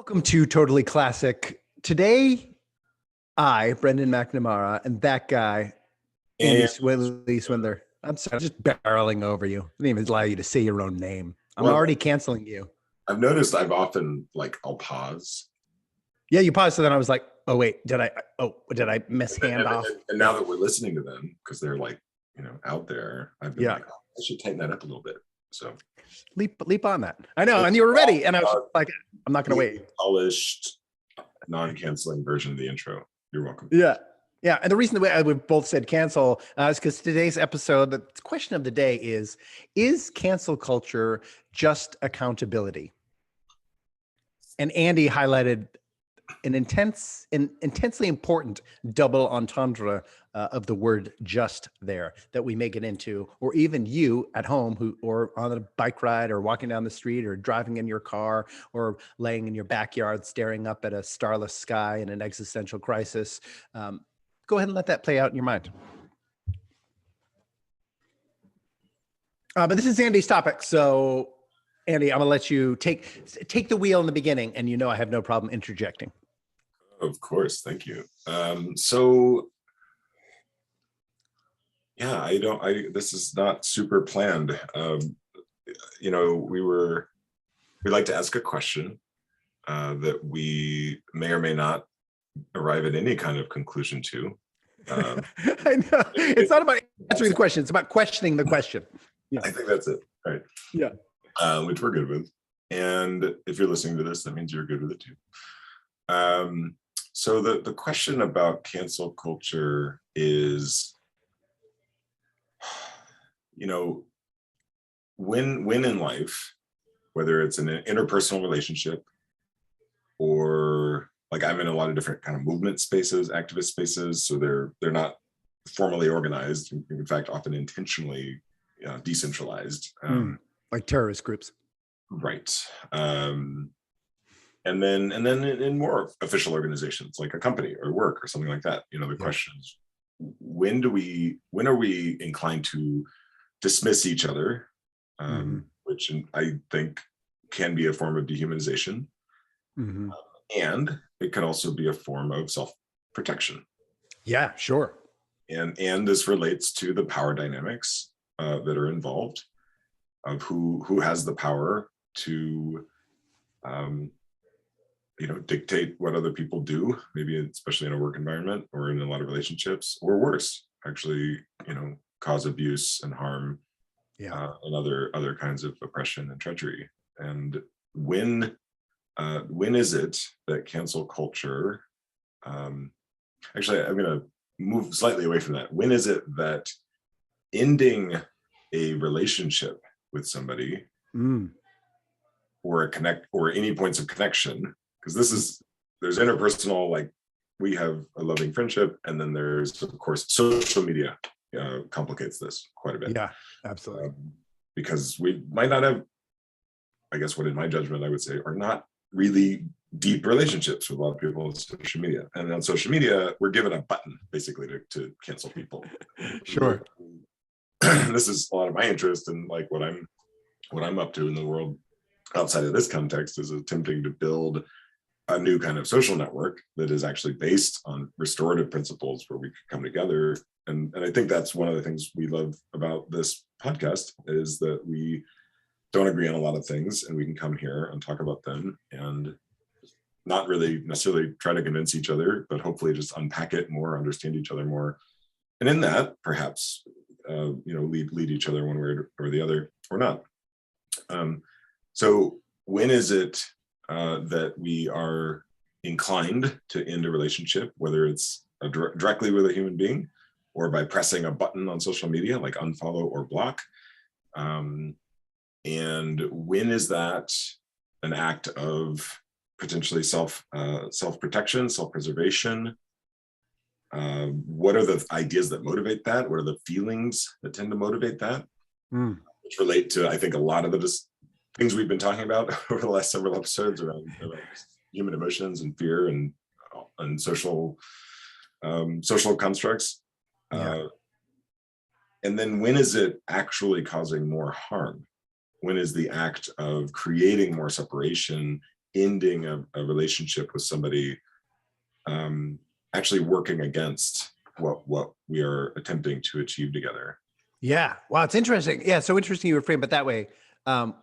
Welcome to Totally Classic. Today, I, Brendan McNamara, and that guy, Andy Swindler. I'm sorry, I'm just barreling over you. I didn't even allow you to say your own name. I'm already canceling you. I've noticed I've often I'll pause. Yeah, you paused. So then I was like, oh wait, did I mishand off? And now that we're listening to them, because they're out there, I've been I should tighten that up a little bit. So leap on that. I know, and you were ready, and I was like, I'm not going to wait. Polished, non-canceling version of the intro. You're welcome. Yeah. And the reason that we both said cancel is because today's episode, the question of the day is cancel culture just accountability? And Andy highlighted an intensely important double entendre of the word just there that we may get into, or even you at home or on a bike ride or walking down the street or driving in your car or laying in your backyard staring up at a starless sky in an existential crisis. Go ahead and let that play out in your mind. But this is Andy's topic. So Andy, I'm gonna let you take the wheel in the beginning, and I have no problem interjecting. Of course, thank you. This is not super planned. We like to ask a question that we may or may not arrive at any kind of conclusion to. I know. It's not about answering the question. It's about questioning the question. Yeah. I think that's it. Right. Yeah. Which we're good with. And if you're listening to this, that means you're good with it too. So the question about cancel culture is, when in life, whether it's in an interpersonal relationship or I'm in a lot of different kind of movement spaces, activist spaces, so they're not formally organized. In fact, often intentionally decentralized. Like terrorist groups. Right. And then in more official organizations like a company or work or something like that, the question is, when are we inclined to dismiss each other, which I think can be a form of dehumanization. And it can also be a form of self-protection. Yeah, sure. And this relates to the power dynamics that are involved of who has the power to dictate what other people do, maybe especially in a work environment or in a lot of relationships, or worse, actually, cause abuse and harm, and other kinds of oppression and treachery. And when is it that cancel culture, actually, I'm going to move slightly away from that. When is it that ending a relationship with somebody or any points of connection, because there's interpersonal, we have a loving friendship, and then there's, of course, social media complicates this quite a bit. Yeah, absolutely. Because we might not have, I guess what in my judgment I would say are not really deep relationships with a lot of people on social media. And on social media, we're given a button basically to cancel people. Sure. This is a lot of my interest in what I'm up to in the world outside of this context is attempting to build a new kind of social network that is actually based on restorative principles where we can come together. And I think that's one of the things we love about this podcast is that we don't agree on a lot of things and we can come here and talk about them and not really necessarily try to convince each other, but hopefully just unpack it more, understand each other more. And in that, perhaps, lead each other one way or the other or not. So when is it that we are inclined to end a relationship, whether it's directly with a human being or by pressing a button on social media like unfollow or block? And when is that an act of potentially self-protection, self-preservation? What are the ideas that motivate that? What are the feelings that tend to motivate that? Which relate to, I think, a lot of the things we've been talking about over the last several episodes around human emotions and fear and social constructs. And then when is it actually causing more harm? When is the act of creating more separation ending a relationship with somebody, actually working against what we are attempting to achieve together. Yeah. Wow. It's interesting. Yeah. So interesting you were framed it that way,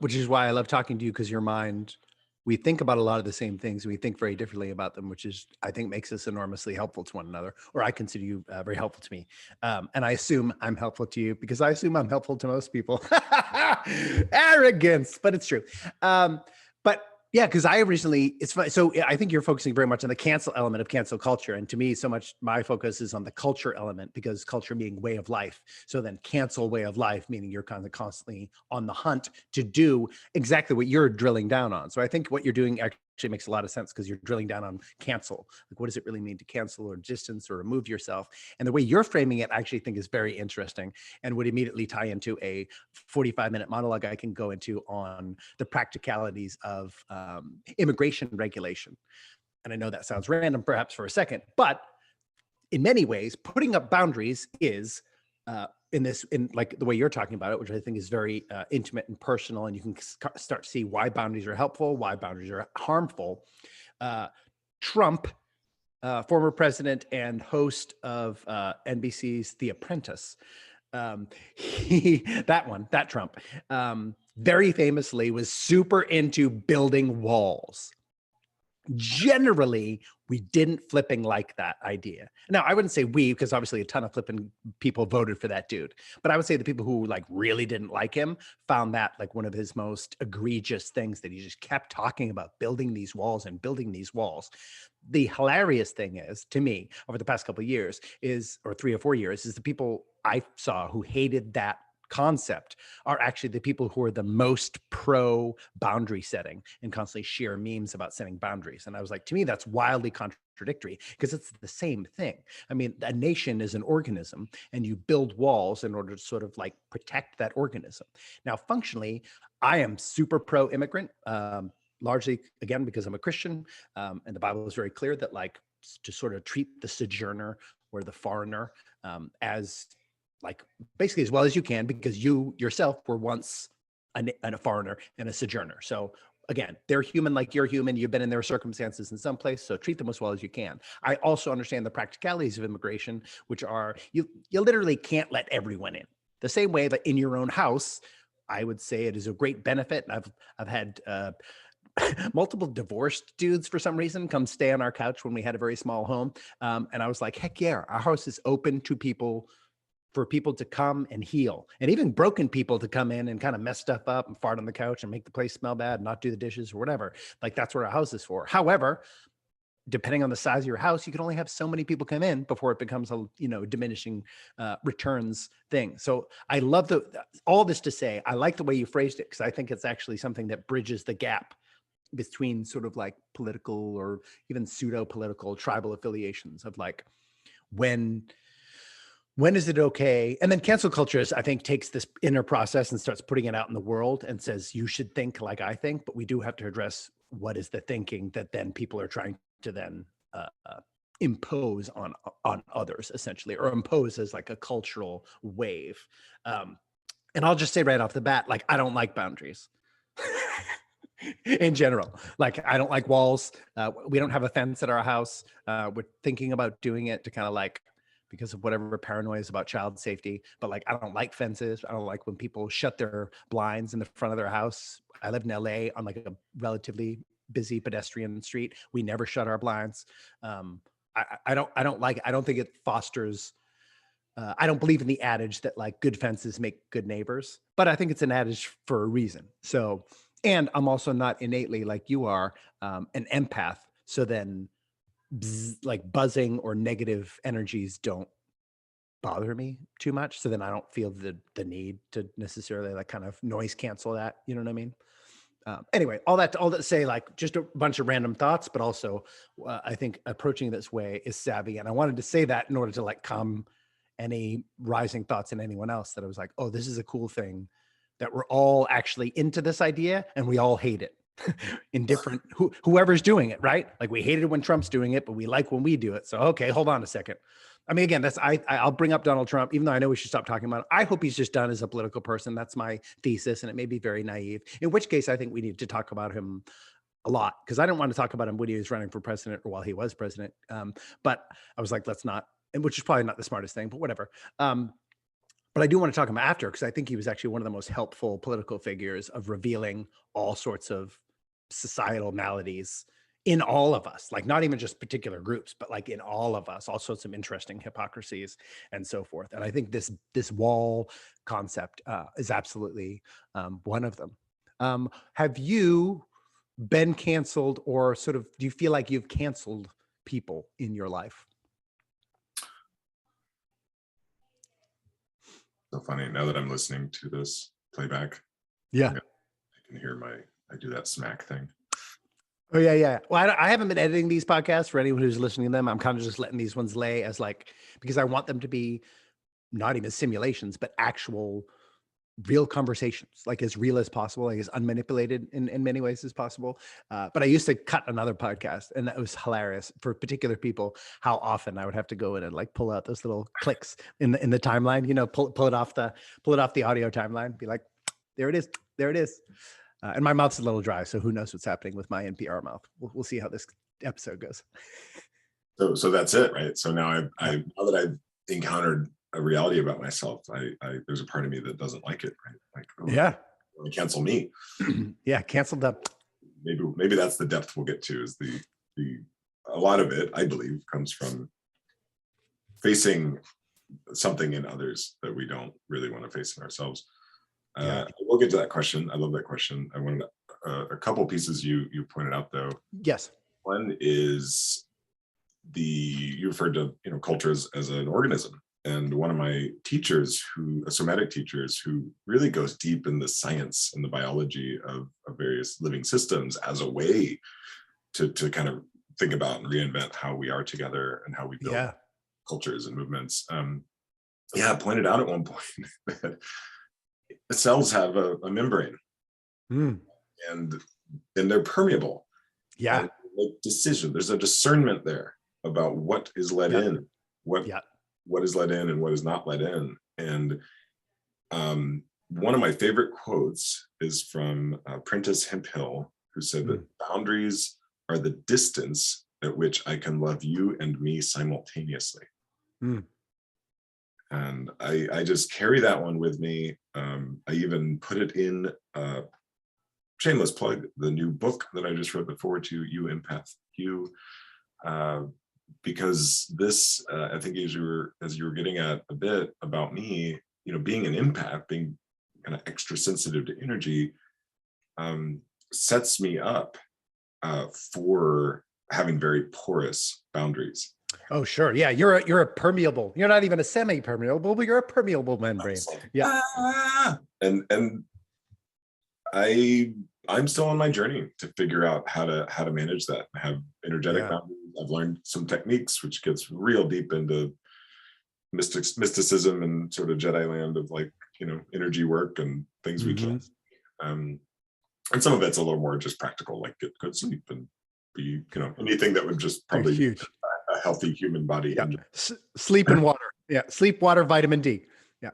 which is why I love talking to you because your mind, we think about a lot of the same things. We think very differently about them, which is, I think, makes us enormously helpful to one another, or I consider you very helpful to me. And I assume I'm helpful to you because I assume I'm helpful to most people. Arrogance, but it's true. But yeah, because I originally, it's funny. So I think you're focusing very much on the cancel element of cancel culture. And to me, so much my focus is on the culture element because culture being way of life. So then cancel way of life, meaning you're kind of constantly on the hunt to do exactly what you're drilling down on. So I think what you're doing actually makes a lot of sense because you're drilling down on cancel. Like, what does it really mean to cancel or distance or remove yourself? And the way you're framing it, I actually think is very interesting and would immediately tie into a 45-minute monologue I can go into on the practicalities of immigration regulation. And I know that sounds random perhaps for a second, but in many ways, putting up boundaries is in like the way you're talking about it, which I think is very intimate and personal, and you can start to see why boundaries are helpful, why boundaries are harmful. Trump, former president and host of NBC's The Apprentice, that Trump, very famously was super into building walls. Generally, we didn't flipping like that idea. Now, I wouldn't say we, because obviously a ton of flipping people voted for that dude. But I would say the people who like really didn't like him found that like one of his most egregious things, that he just kept talking about building these walls and building these walls. The hilarious thing is, to me, over the past couple of years is, or 3 or 4 years, is the people I saw who hated that concept are actually the people who are the most pro boundary setting and constantly share memes about setting boundaries. And I was like, to me, that's wildly contradictory because it's the same thing. I mean, a nation is an organism and you build walls in order to sort of like protect that organism. Now, functionally, I am super pro immigrant, largely, again, because I'm a Christian. And the Bible is very clear that like to sort of treat the sojourner or the foreigner as like basically as well as you can, because you yourself were once a foreigner and a sojourner. So again, they're human like you're human. You've been in their circumstances in some place, so treat them as well as you can. I also understand the practicalities of immigration, which are you literally can't let everyone in. The same way that in your own house, I would say it is a great benefit. I've had multiple divorced dudes for some reason come stay on our couch when we had a very small home, and I was like, heck yeah, our house is open to people, for people to come and heal, and even broken people to come in and kind of mess stuff up and fart on the couch and make the place smell bad and not do the dishes or whatever. Like that's what our house is for. However, depending on the size of your house, you can only have so many people come in before it becomes a diminishing returns thing. So I love all this to say, I like the way you phrased it because I think it's actually something that bridges the gap between sort of like political or even pseudo political tribal affiliations of like when is it okay? And then cancel culture is, I think, takes this inner process and starts putting it out in the world and says, you should think like I think, but we do have to address what is the thinking that then people are trying to then impose on others, essentially, or impose as like a cultural wave. And I'll just say right off the bat, like, I don't like boundaries. In general, like I don't like walls. We don't have a fence at our house. We're thinking about doing it to kind of like, because of whatever paranoia is about child safety. But like, I don't like fences. I don't like when people shut their blinds in the front of their house. I live in LA on like a relatively busy pedestrian street. We never shut our blinds. I don't like it. I don't think it fosters. I don't believe in the adage that like good fences make good neighbors, but I think it's an adage for a reason. So, and I'm also not innately like you are, an empath. So then like buzzing or negative energies don't bother me too much. So then I don't feel the need to necessarily like kind of noise cancel that. You know what I mean? Anyway, all that to say, like just a bunch of random thoughts, but also I think approaching this way is savvy. And I wanted to say that in order to like calm any rising thoughts in anyone else, that I was like, oh, this is a cool thing that we're all actually into this idea and we all hate it. In different whoever's doing it, right? Like we hated it when Trump's doing it, but we like when we do it. So okay, hold on a second. I mean, again, I'll bring up Donald Trump, even though I know we should stop talking about it. I hope he's just done as a political person. That's my thesis, and it may be very naive. In which case, I think we need to talk about him a lot because I didn't want to talk about him when he was running for president or while he was president. But I was like, let's not, and which is probably not the smartest thing, but whatever. But I do want to talk him after because I think he was actually one of the most helpful political figures of revealing all sorts of societal maladies in all of us, like not even just particular groups, but like in all of us, all sorts of interesting hypocrisies and so forth. And I think this wall concept is absolutely one of them. Have you been canceled, or sort of do you feel like you've canceled people in your life? So funny now that I'm listening to this playback. Yeah. I can hear I do that smack thing. Oh yeah. Well, I haven't been editing these podcasts for anyone who's listening to them. I'm kind of just letting these ones lay as like, because I want them to be not even simulations, but actual real conversations, like as real as possible, like as unmanipulated in many ways as possible. But I used to cut another podcast, and that was hilarious for particular people, how often I would have to go in and like pull out those little clicks in the timeline, pull it off the audio timeline, be like, there it is. And my mouth's a little dry, so who knows what's happening with my NPR mouth. We'll see how this episode goes. So that's it, right? So now now that I've encountered a reality about myself, I there's a part of me that doesn't like it, right? Like, oh, yeah, cancel me. Yeah, canceled up. Maybe that's the depth we'll get to. Is a lot of it, I believe, comes from facing something in others that we don't really want to face in ourselves. We'll get to that question. I love that question. I wanted a couple pieces you pointed out though. Yes. One is you referred to culture as an organism, and one of my teachers, somatic teachers, who really goes deep in the science and the biology of various living systems as a way to kind of think about and reinvent how we are together and how we build cultures and movements. Pointed out at one point that cells have a membrane, and they're permeable. Yeah. And decision. There's a discernment there about what is let in, what is let in and what is not let in. And one of my favorite quotes is from Prentice Hemphill, who said that boundaries are the distance at which I can love you and me simultaneously. And I just carry that one with me. I even put it in shameless plug, the new book that I just wrote, The Forward to You Empath You, because this, I think as you were getting at a bit about me, being an empath, being kind of extra sensitive to energy, sets me up for having very porous boundaries. Oh, sure. Yeah. You're a permeable. You're not even a semi-permeable, but you're a permeable membrane. Yeah. And I'm still on my journey to figure out how to manage that. I have energetic boundaries. I've learned some techniques, which gets real deep into mysticism and sort of Jedi land of energy work and things we can't. And some of it's a little more just practical, like get good sleep and be anything that would just probably huge. A healthy human body. Yeah. Sleep and water. Yeah. Sleep, water, vitamin D. Yeah.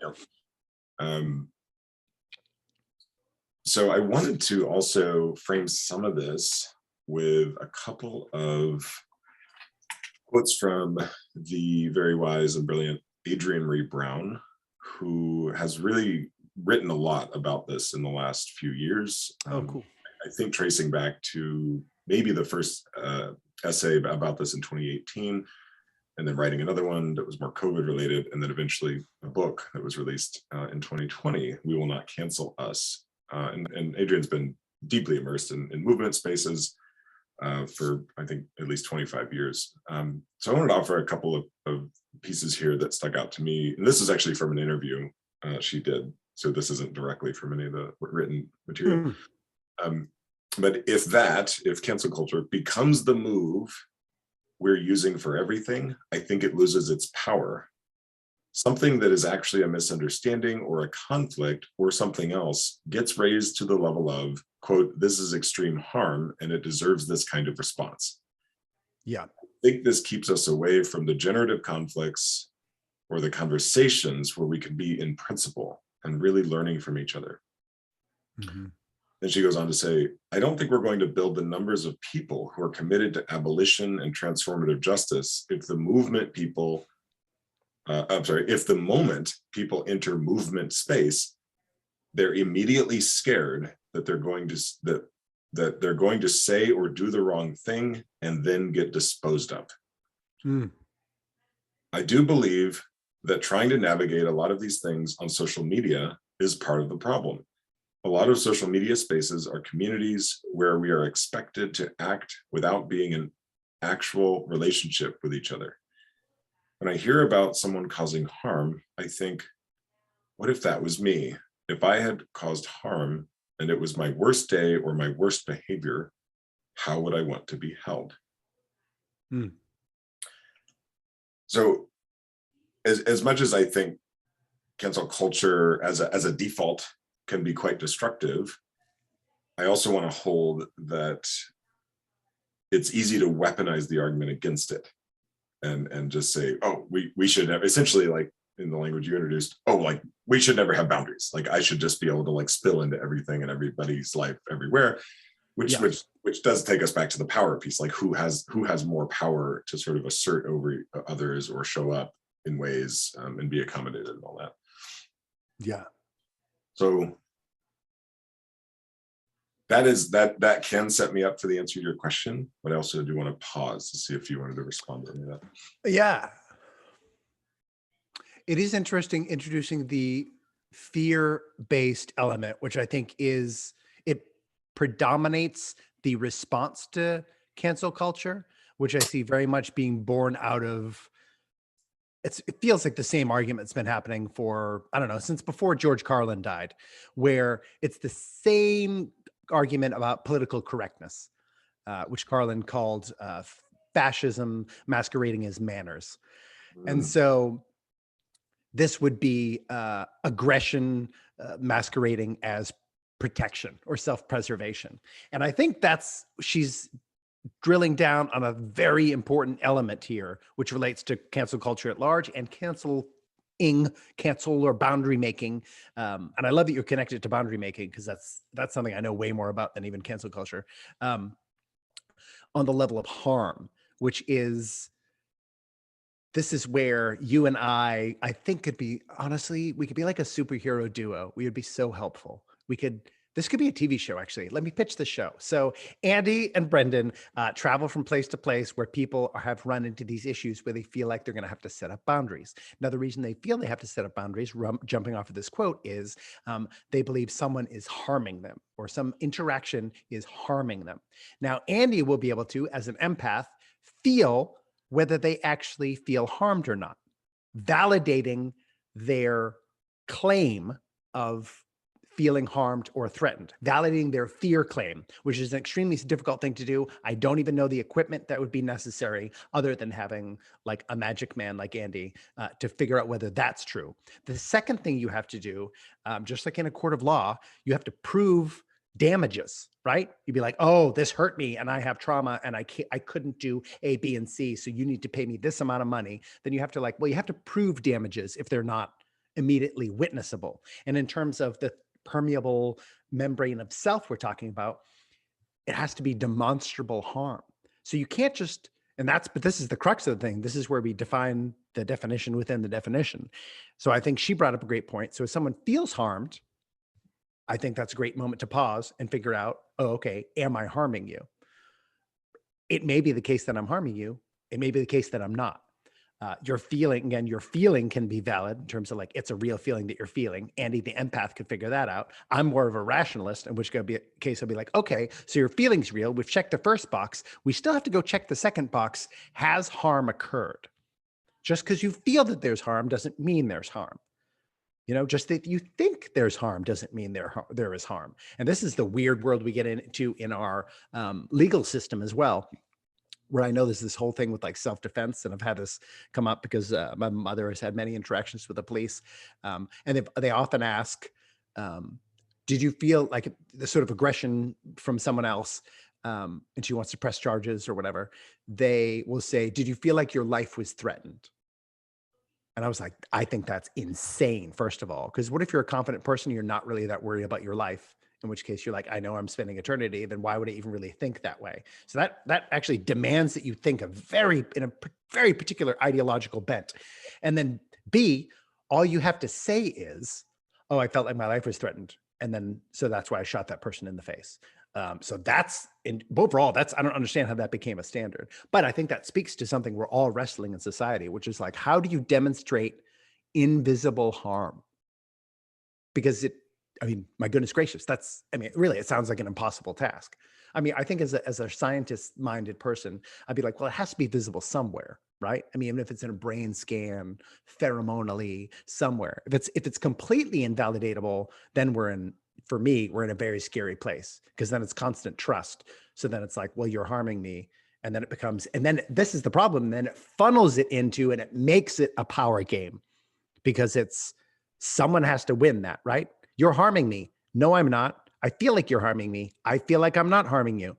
So I wanted to also frame some of this with a couple of quotes from the very wise and brilliant Adrienne Maree Brown, who has really written a lot about this in the last few years. Cool. I think tracing back to maybe the first essay about this in 2018, and then writing another one that was more COVID related, and then eventually a book that was released in 2020, We Will Not Cancel Us. And Adrienne's been deeply immersed in movement spaces for, I think, at least 25 years. So I wanted to offer a couple of pieces here that stuck out to me. And this is actually from an interview she did. So this isn't directly from any of the written material. But if cancel culture becomes the move we're using for everything, I think it loses its power. Something that is actually a misunderstanding or a conflict or something else gets raised to the level of, quote, this is extreme harm and it deserves this kind of response. Yeah. I think this keeps us away from the generative conflicts or the conversations where we can be in principle and really learning from each other. Then she goes on to say, I don't think we're going to build the numbers of people who are committed to abolition and transformative justice if the movement people, if the moment people enter movement space, they're immediately scared that they're going to that they're going to say or do the wrong thing and then get disposed of. Hmm. I do believe that trying to navigate a lot of these things on social media is part of the problem. A lot of social media spaces are communities where we are expected to act without being in actual relationship with each other. When I hear about someone causing harm, I think, what if that was me? If I had caused harm and it was my worst day or my worst behavior, how would I want to be held? Hmm. So as much as I think cancel culture as a default can be quite destructive, I also want to hold that it's easy to weaponize the argument against it and just say, oh, we should have, essentially, like in the language you introduced, oh, like we should never have boundaries. Like I should just be able to like spill into everything and everybody's life everywhere, which Yeah. which does take us back to the power piece. Like who has more power to sort of assert over others or show up in ways and be accommodated and all that. Yeah. So that can set me up for the answer to your question, but I also do want to pause to see if you wanted to respond to any of that. Yeah. It is interesting introducing the fear-based element, which I think it predominates the response to cancel culture, which I see very much being born out of it feels like the same argument's been happening for, I don't know, since before George Carlin died, where it's the same argument about political correctness, which Carlin called fascism masquerading as manners. And so this would be aggression masquerading as protection or self-preservation. And I think she's drilling down on a very important element here, which relates to cancel culture at large and cancel or boundary making. And I love that you're connected to boundary making because that's something I know way more about than even cancel culture. On the level of harm, which is, this is where you and I think we could be like a superhero duo. We would be so helpful. This could be a TV show, actually. Let me pitch the show. So Andy and Brendan travel from place to place where people have run into these issues where they feel like they're going to have to set up boundaries. Now, the reason they feel they have to set up boundaries, jumping off of this quote, is they believe someone is harming them or some interaction is harming them. Now, Andy will be able to, as an empath, feel whether they actually feel harmed or not, validating their claim of feeling harmed or threatened, validating their fear claim, which is an extremely difficult thing to do. I don't even know the equipment that would be necessary other than having like a magic man like Andy to figure out whether that's true. The second thing you have to do, just like in a court of law, you have to prove damages, right? You'd be like, oh, this hurt me and I have trauma and I couldn't do A, B, and C. So you need to pay me this amount of money. Then you have to prove damages if they're not immediately witnessable. And in terms of the permeable membrane of self we're talking about, it has to be demonstrable harm. So you can't just, but this is the crux of the thing. This is where we define the definition within the definition. So I think she brought up a great point. So if someone feels harmed, I think that's a great moment to pause and figure out, oh, okay, am I harming you? It may be the case that I'm harming you. It may be the case that I'm not. Your feeling can be valid in terms of like, it's a real feeling that you're feeling. Andy, the empath, could figure that out. I'm more of a rationalist, in which case I'll be like, okay, so your feeling's real. We've checked the first box. We still have to go check the second box. Has harm occurred? Just because you feel that there's harm doesn't mean there's harm. Just that you think there's harm doesn't mean there is harm. And this is the weird world we get into in our legal system as well, where I know there's this whole thing with like self-defense, and I've had this come up because my mother has had many interactions with the police, and they often ask, did you feel like the sort of aggression from someone else, and she wants to press charges or whatever? They will say, did you feel like your life was threatened? And I was like, I think that's insane, first of all, because what if you're a confident person, you're not really that worried about your life in which case you're like, I know I'm spending eternity, then why would I even really think that way? So that actually demands that you think in a very particular ideological bent. And then B, all you have to say is, oh, I felt like my life was threatened. And then, so that's why I shot that person in the face. So that's overall, I don't understand how that became a standard, but I think that speaks to something we're all wrestling in society, which is like, how do you demonstrate invisible harm? Because I mean, my goodness gracious, really, it sounds like an impossible task. I mean, I think as a scientist-minded person, I'd be like, well, it has to be visible somewhere, right? I mean, even if it's in a brain scan, pheromonally, somewhere. If it's completely invalidatable, then for me, we're in a very scary place, because then it's constant trust. So then it's like, well, you're harming me. And then this is the problem. Then it funnels it into, and it makes it a power game, because someone has to win that, right? You're harming me. No, I'm not. I feel like you're harming me. I feel like I'm not harming you.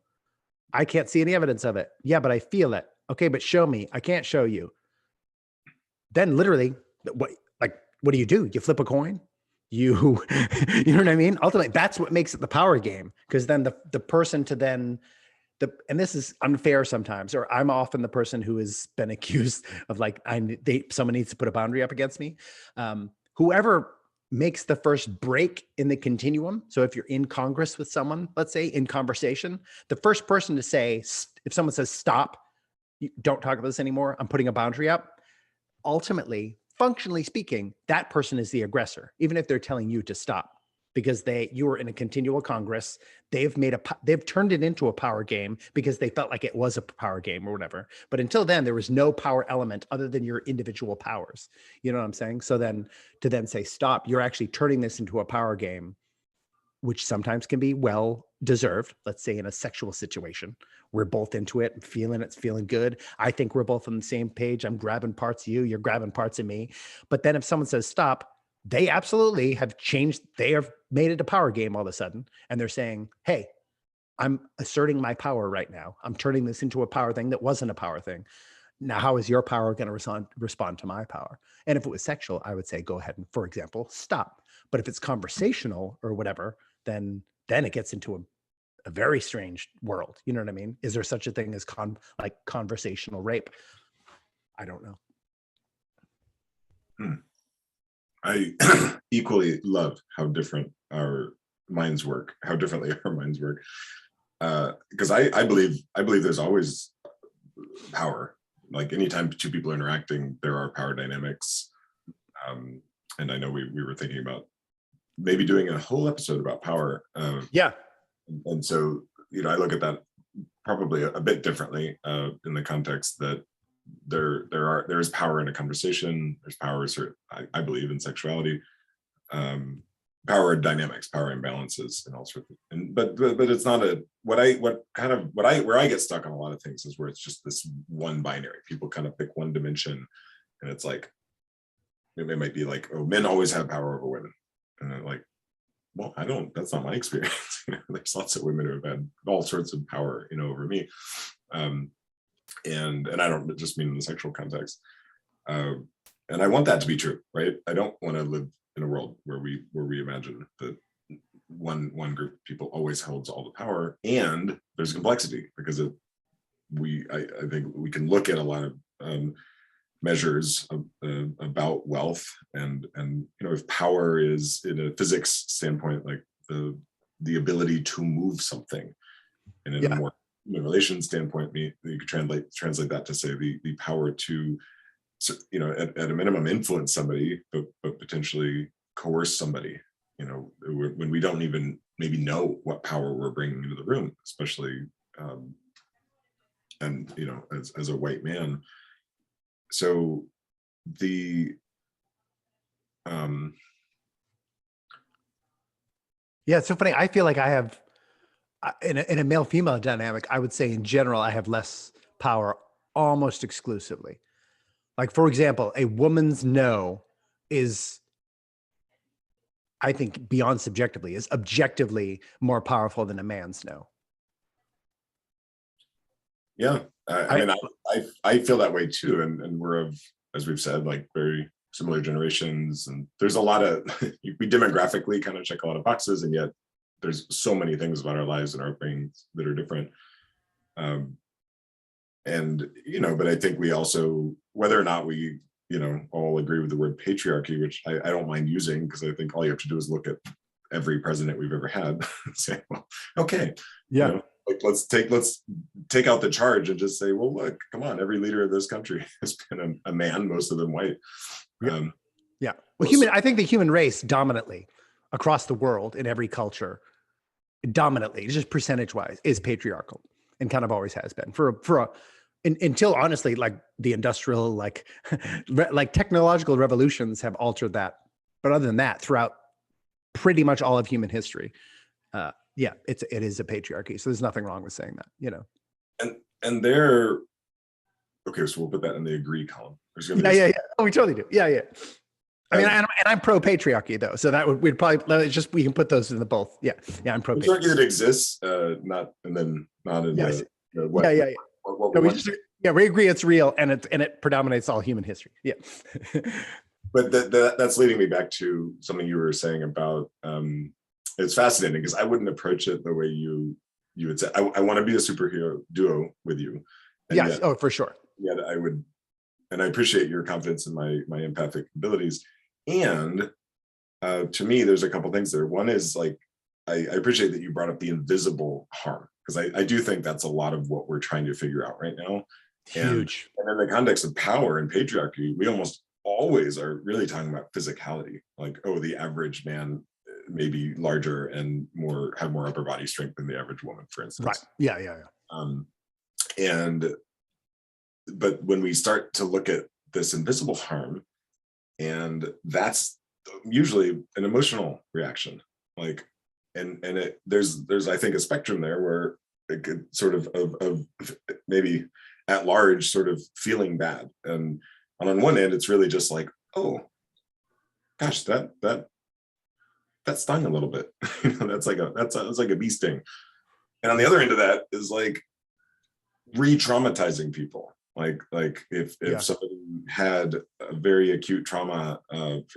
I can't see any evidence of it. Yeah, but I feel it. Okay, but show me. I can't show you. Then literally, what do? You flip a coin? You know what I mean? Ultimately, that's what makes it the power game, because then the person to then and this is unfair sometimes, or I'm often the person who has been accused of like, someone needs to put a boundary up against me. Whoever makes the first break in the continuum. So if you're in Congress with someone, let's say in conversation, the first person to say, if someone says, stop, don't talk about this anymore, I'm putting a boundary up. Ultimately, functionally speaking, that person is the aggressor, even if they're telling you to stop, because you were in a continual Congress. They've turned it into a power game because they felt like it was a power game or whatever. But until then, there was no power element other than your individual powers. You know what I'm saying? So then to then say stop, you're actually turning this into a power game, which sometimes can be well deserved. Let's say in a sexual situation, we're both into it and it's feeling good. I think we're both on the same page. I'm grabbing parts of you, you're grabbing parts of me. But then if someone says stop, they absolutely have changed. They have made it a power game all of a sudden. And they're saying, hey, I'm asserting my power right now. I'm turning this into a power thing that wasn't a power thing. Now, how is your power going to respond to my power? And if it was sexual, I would say, go ahead and, for example, stop. But if it's conversational or whatever, then it gets into a very strange world. You know what I mean? Is there such a thing as conversational rape? I don't know. I equally love how different our minds work, how differently our minds work. Because I believe there's always power. Like anytime two people are interacting, there are power dynamics. And I know we were thinking about maybe doing a whole episode about power. Yeah. And so, I look at that probably a bit differently in the context that there is power in a conversation. There's power, I believe, in sexuality, power dynamics, power imbalances, and all sorts of. But it's not where I get stuck on a lot of things is where it's just this one binary. People kind of pick one dimension, and it's like it might be like, oh, men always have power over women, and I'm like, well, I don't. That's not my experience. There's lots of women who have had all sorts of power, over me. And I don't just mean in the sexual context. And I want that to be true, right? I don't want to live in a world where we imagine that one group of people always holds all the power, and there's complexity because I think we can look at a lot of measures about wealth and if power is in a physics standpoint, like the ability to move something, and in a more human relations standpoint, you could translate that to say the power to, at a minimum influence somebody, but potentially coerce somebody, when we don't even maybe know what power we're bringing into the room, especially, and as a white man. So yeah, it's so funny. I feel like I have in a male-female dynamic, I would say in general, I have less power almost exclusively. Like, for example, a woman's no is, I think, beyond subjectively, is objectively more powerful than a man's no. Yeah, I feel that way too, and we're of, as we've said, like very similar generations, and there's a lot of we demographically kind of check a lot of boxes, and yet there's so many things about our lives and our upbringings that are different. And, but I think we also, whether or not we, all agree with the word patriarchy, which I don't mind using, because I think all you have to do is look at every president we've ever had and say, well, okay, Yeah. like let's take out the charge and just say, well, look, come on, every leader of this country has been a man, most of them white. Yeah. Well, I think the human race dominantly across the world in every culture, dominantly, just percentage wise, is patriarchal and kind of always has been until honestly, like the industrial, like technological revolutions have altered that. But other than that, throughout pretty much all of human history, it is a patriarchy. So there's nothing wrong with saying that, And they're okay. So we'll put that in the agree column. Yeah. Oh, we totally do. Yeah. I mean, and I'm pro patriarchy though, so that we'd probably we can put those in the both. Yeah, I'm pro patriarchy. Patriarchy that exists, not in the what. Yeah. What we agree it's real and it predominates all human history. Yeah. But that's leading me back to something you were saying about it's fascinating because I wouldn't approach it the way you would say. I want to be a superhero duo with you. Yes. For sure. Yeah, I would, and I appreciate your confidence in my empathic abilities. And to me, there's a couple things there. One is like I appreciate that you brought up the invisible harm, because I do think that's a lot of what we're trying to figure out right now. Huge. And in the context of power and patriarchy, we almost always are really talking about physicality. Like, oh, the average man may be larger and have more upper body strength than the average woman, for instance. Right. Yeah. But when we start to look at this invisible harm, and that's usually an emotional reaction, like, and there's I think a spectrum there where it could sort of maybe at large sort of feeling bad, and on one end it's really just like, oh gosh, that stung a little bit. That's like a bee sting. And on the other end of that is like re-traumatizing people. Like if somebody had a very acute trauma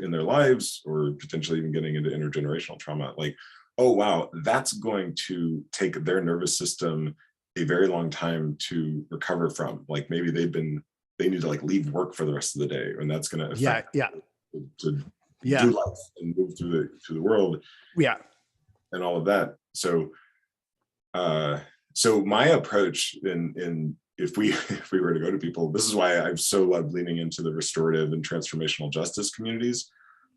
in their lives, or potentially even getting into intergenerational trauma, like, oh wow, that's going to take their nervous system a very long time to recover from. Like maybe they need to like leave work for the rest of the day, and that's going to affect to do life and move through the world. Yeah. And all of that. So so my approach in if we were to go to people, this is why I've so loved leaning into the restorative and transformational justice communities,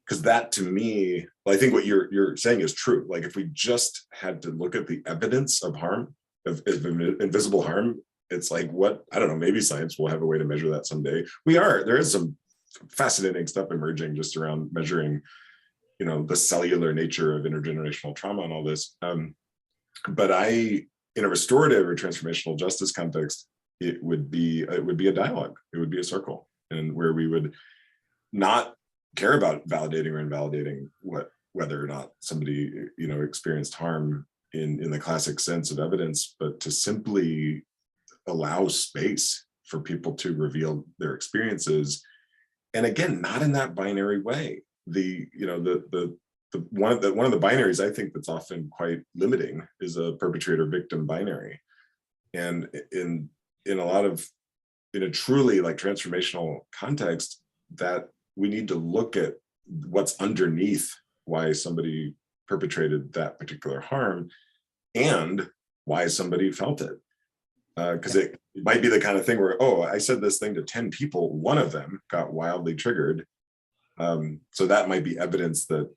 because that to me, I think what you're saying is true. Like if we just had to look at the evidence of harm, of invisible harm, it's like, what, I don't know, maybe science will have a way to measure that someday. There is some fascinating stuff emerging just around measuring, the cellular nature of intergenerational trauma and all this. But in a restorative or transformational justice context, it would be a dialogue. It would be a circle, and where we would not care about validating or invalidating whether or not somebody experienced harm in the classic sense of evidence, but to simply allow space for people to reveal their experiences, and again, not in that binary way. One of the binaries I think that's often quite limiting is a perpetrator victim binary, and in a truly like transformational context, that we need to look at what's underneath why somebody perpetrated that particular harm and why somebody felt it. Because it might be the kind of thing where, oh, I said this thing to 10 people, one of them got wildly triggered. So that might be evidence that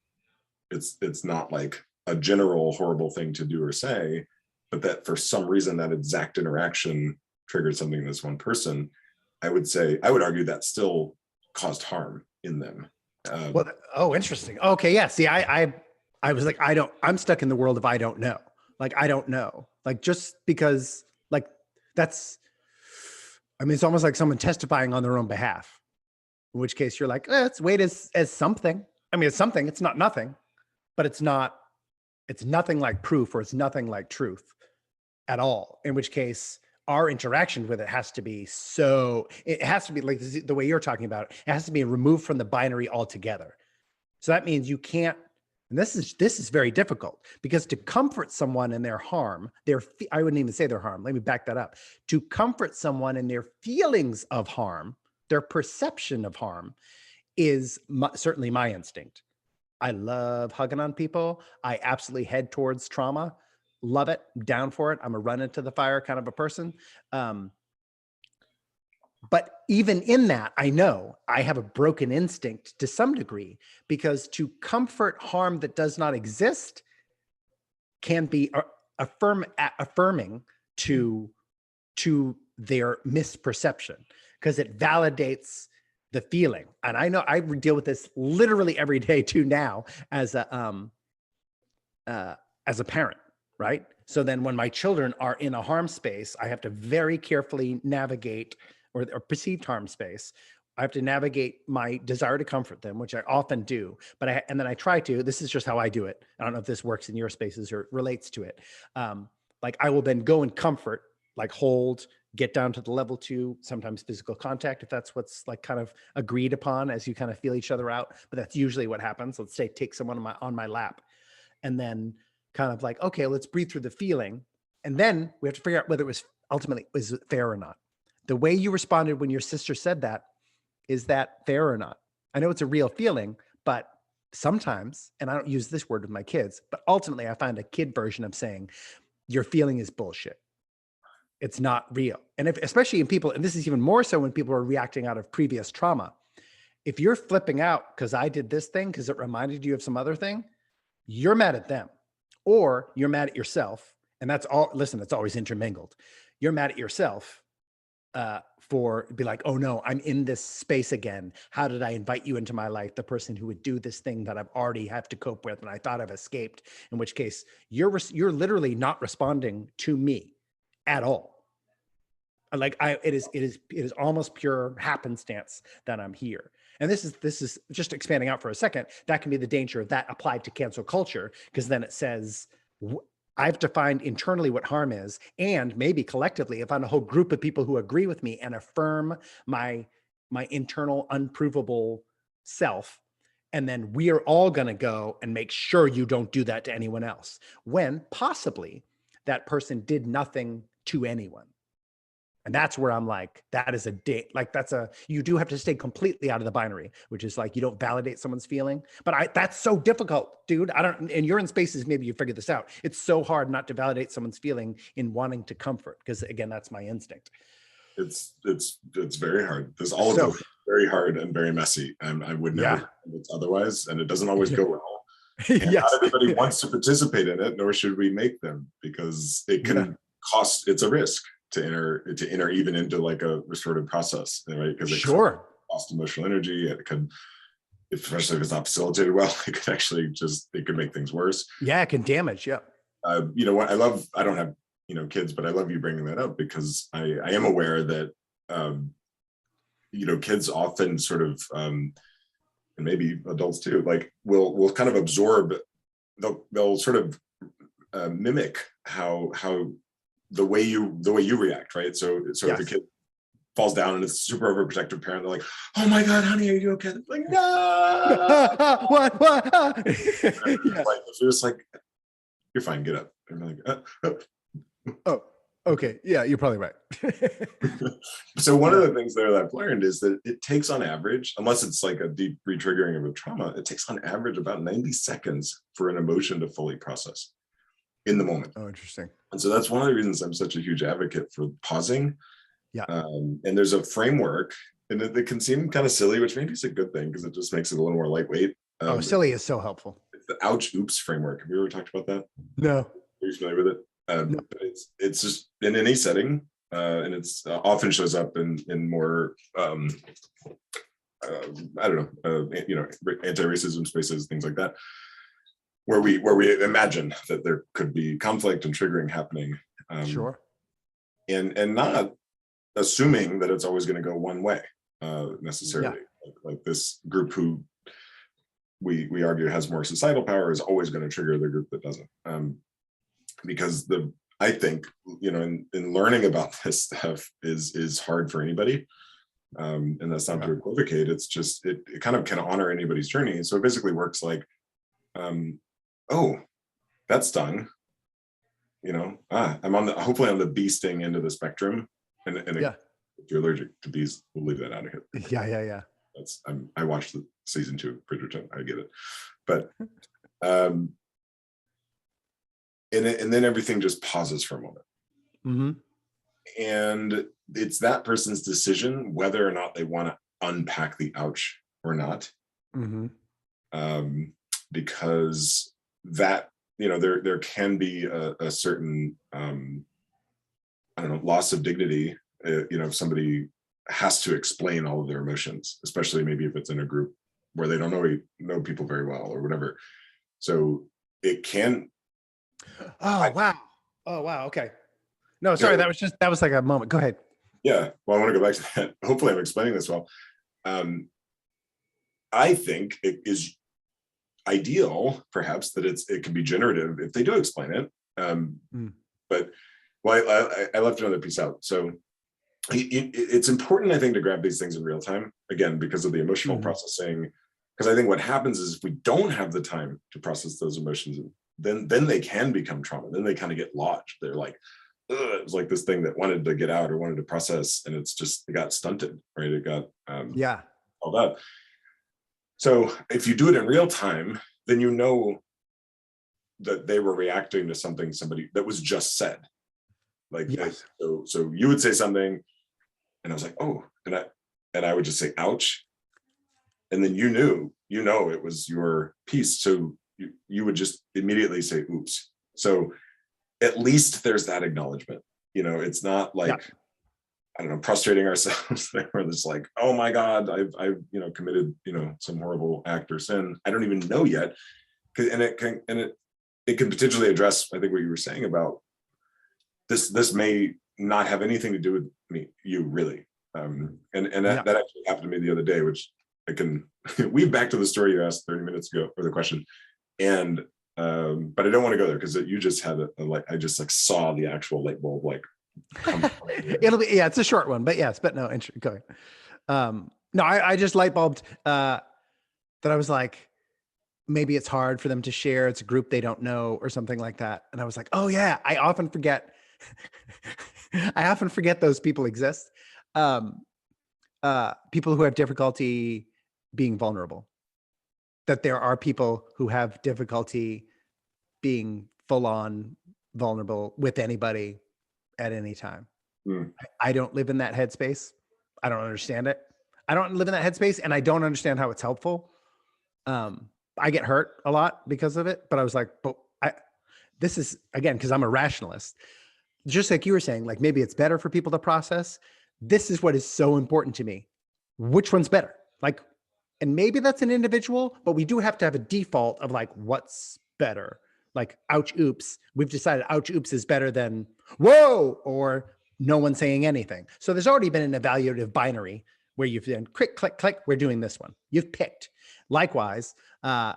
it's not like a general horrible thing to do or say, but that for some reason that exact interaction triggered something in this one person. I would argue that still caused harm in them. Interesting. Okay, yeah. See, I was like, I'm stuck in the world of I don't know. Like, I don't know. Like, just because, like, it's almost like someone testifying on their own behalf. In which case you're like, let's wait as something. I mean, it's something. It's not nothing, but it's nothing like proof, or it's nothing like truth at all. In which case, our interaction with it has to be like the way you're talking about it has to be removed from the binary altogether. So that means you can't And this is very difficult, because to comfort someone in their harm, I wouldn't even say their harm. Let me back that up. To comfort someone in their feelings of harm, their perception of harm, is certainly my instinct. I love hugging on people. I absolutely head towards trauma. Love it. Down for it. I'm a run into the fire kind of a person. But even in that, I know I have a broken instinct to some degree, because to comfort harm that does not exist can be affirming to their misperception, because it validates the feeling. And I know I deal with this literally every day too now as a parent, right? So then when my children are in a harm space, I have to very carefully navigate, or perceived harm space. I have to navigate my desire to comfort them, which I often do. But then I try to, this is just how I do it. I don't know if this works in your spaces or relates to it. Like I will then go and comfort, like hold, get down to the level 2, sometimes physical contact, if that's what's like kind of agreed upon as you kind of feel each other out. But that's usually what happens. Let's say take someone on my lap, and then kind of like, okay, let's breathe through the feeling. And then we have to figure out whether it was ultimately, was it fair or not? The way you responded when your sister said that, is that fair or not? I know it's a real feeling, but sometimes, and I don't use this word with my kids, but ultimately I find a kid version of saying your feeling is bullshit. It's not real. And especially in people, and this is even more so when people are reacting out of previous trauma. If you're flipping out because I did this thing because it reminded you of some other thing, you're mad at them, or you're mad at yourself. And that's all, listen, it's always intermingled. You're mad at yourself for be like, oh no, I'm in this space again. How did I invite you into my life? The person who would do this thing that I've already have to cope with and I thought I've escaped, in which case you're literally not responding to me at all. Like it is almost pure happenstance that I'm here. And this is just expanding out for a second. That can be the danger of that applied to cancel culture, because then it says, I've defined internally what harm is, and maybe collectively, if I'm a whole group of people who agree with me and affirm my internal unprovable self, and then we are all going to go and make sure you don't do that to anyone else, when possibly that person did nothing to anyone. And that's where I'm like, that is you do have to stay completely out of the binary, which is like, you don't validate someone's feeling. But that's so difficult, dude. And you're in spaces, maybe you figure this out. It's so hard not to validate someone's feeling in wanting to comfort, because again, that's my instinct. It's very hard. All of this very hard and very messy. And I would never it's otherwise, and it doesn't always go well. And not everybody wants to participate in it, nor should we make them, because it can cost, it's a risk to enter even into like a restorative process, right? Because it could cost emotional energy. It could, especially if it's not facilitated well, it could actually it could make things worse. Yeah, it can damage. Yeah. You know what? I don't have, kids, but I love you bringing that up, because I am aware that, kids often sort of, and maybe adults too, like will kind of absorb, they'll sort of mimic how the way you react, right? So if a kid falls down and it's a super overprotective parent, they're like, "Oh my God, honey, are you okay?" They're like, "No." What? Like, if you're just like, "You're fine, get up." And they're like, "Oh, okay, yeah, you're probably right." So one of the things there that I've learned is that it takes on average, unless it's like a deep retriggering of a trauma, it takes on average about 90 seconds for an emotion to fully process in the moment. Oh, interesting. And so that's one of the reasons I'm such a huge advocate for pausing. Yeah. And there's a framework, and it can seem kind of silly, which maybe is a good thing because it just makes it a little more lightweight. Silly is so helpful. It's the ouch oops framework. Have you ever talked about that? No. Are you familiar with it? No. But it's just in any setting, and it's often shows up in more I don't know, anti-racism spaces, things like that, where we imagine that there could be conflict and triggering happening, and not assuming that it's always going to go one way necessarily. Like this group who we argue has more societal power is always going to trigger the group that doesn't, because I think in learning about this stuff is hard for anybody, and that's not to equivocate. It's just it kind of can honor anybody's journey. So it basically works like, oh, that stung. I'm hopefully on the bee sting end of the spectrum. And Yeah. if you're allergic to bees, we'll leave that out of here. Yeah. I watched the season 2 of Bridgerton. I get it. But and then everything just pauses for a moment. Mm-hmm. And it's that person's decision whether or not they want to unpack the ouch or not. Mm-hmm. Because that, there can be a certain I don't know, loss of dignity. If somebody has to explain all of their emotions, especially maybe if it's in a group where they don't know people very well or whatever. So it can. Oh, wow. Oh, wow. Okay. No, sorry. That was like a moment. Go ahead. Yeah. Well, I want to go back to that. Hopefully I'm explaining this well. I think it is ideal, perhaps, that it can be generative if they do explain it. But I left another piece out. So it's important, I think, to grab these things in real time, again, because of the emotional processing. Because I think what happens is if we don't have the time to process those emotions, then they can become trauma. Then they kind of get lodged. They're like, it was like this thing that wanted to get out or wanted to process, and it got stunted, right? It got held up. So if you do it in real time, then you know that they were reacting to somebody that was just said. Like, yes. So you would say something, and I was like, oh, and I would just say, ouch. And then you know it was your piece. So you would just immediately say, oops. So at least there's that acknowledgement. It's not like, I don't know, prostrating ourselves. We're just like, oh my God, I've committed, some horrible act or sin. I don't even know yet. And it can potentially address, I think, what you were saying about this may not have anything to do with you really. That actually happened to me the other day, which I can weave back to the story you asked 30 minutes ago, or the question. And but I don't want to go there because you just had I just like saw the actual light bulb it's a short one, but yes, but no, go ahead. No, I just light bulbed that I was like, maybe it's hard for them to share. It's a group they don't know or something like that. And I was like, oh yeah, I often forget those people exist. People who have difficulty being vulnerable, that there are people who have difficulty being full on vulnerable with anybody at any time. I don't live in that headspace. I don't understand it. I don't live in that headspace, and I don't understand how it's helpful. I get hurt a lot because of it, but I was like, this is, again, because I'm a rationalist, just like you were saying, like maybe it's better for people to process. This is what is so important to me. Which one's better? Like, and maybe that's an individual, but we do have to have a default of like, what's better? Like, ouch, oops. We've decided ouch, oops is better than whoa, or no one saying anything. So there's already been an evaluative binary where you've done click, click, click. We're doing this one. You've picked. Likewise, to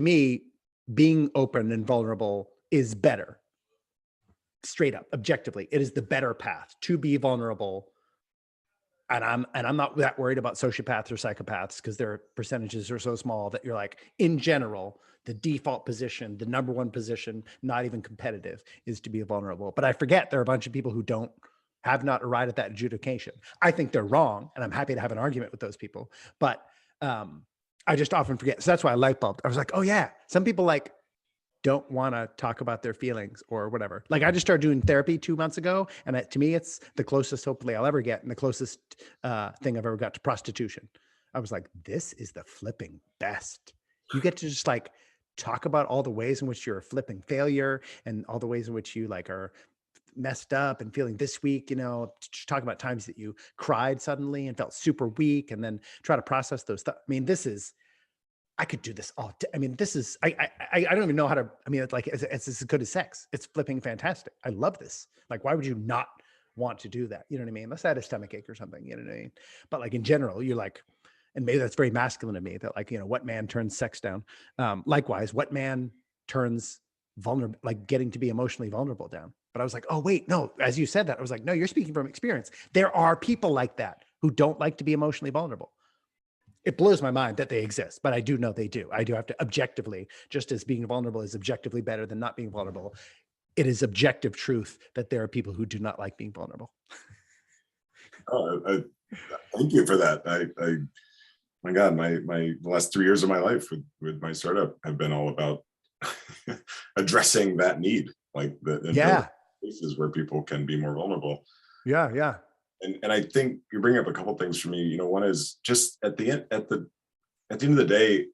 me, being open and vulnerable is better. Straight up, objectively, it is the better path to be vulnerable. And I'm not that worried about sociopaths or psychopaths because their percentages are so small that you're like, in general, the default position, the number one position, not even competitive, is to be vulnerable. But I forget there are a bunch of people who have not arrived at that adjudication. I think they're wrong, and I'm happy to have an argument with those people. But I just often forget. So that's why I light bulbed. I was like, oh yeah, some people like don't want to talk about their feelings or whatever. Like I just started doing therapy 2 months ago. And to me, it's the closest hopefully I'll ever get, and the closest thing I've ever got to prostitution. I was like, this is the flipping best. You get to just like talk about all the ways in which you're a flipping failure and all the ways in which you like are messed up and feeling this week, just talk about times that you cried suddenly and felt super weak, and then try to process those stuff. I mean, I could do this all day. I mean, this is, I don't even know how to, I mean, it's like, it's as good as sex. It's flipping fantastic. I love this. Like, why would you not want to do that? You know what I mean? Unless I had a stomach ache or something, you know what I mean? But like in general, you're like, and maybe that's very masculine of me that like, what man turns sex down? Likewise, what man turns vulnerable, like getting to be emotionally vulnerable down? But I was like, oh wait, no, as you said that, I was like, no, you're speaking from experience. There are people like that who don't like to be emotionally vulnerable. It blows my mind that they exist, but I do know they do. I do have to objectively, just as being vulnerable is objectively better than not being vulnerable, it is objective truth that there are people who do not like being vulnerable. Oh, thank you for that. My God, the last 3 years of my life with my startup have been all about addressing that need, like and building Yeah. places where people can be more vulnerable. Yeah. Yeah. And I think you bring up a couple things for me. One is just at the end of the day,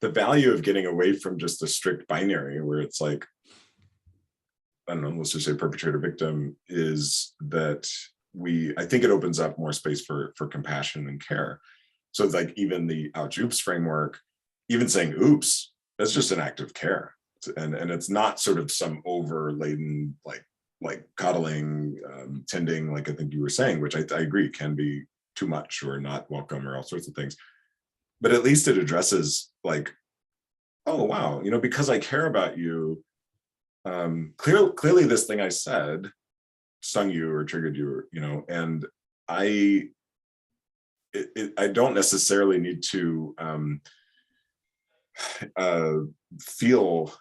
the value of getting away from just a strict binary where it's like, I don't know, let's just say perpetrator victim, is that I think it opens up more space for compassion and care. So it's like even the ouch oops framework, even saying oops, that's just an act of care. And it's not sort of some overladen like coddling, tending, like I think you were saying, which I agree can be too much or not welcome or all sorts of things. But at least it addresses like, oh wow, because I care about you, clearly this thing I said stung you or triggered you, and I don't necessarily need to feel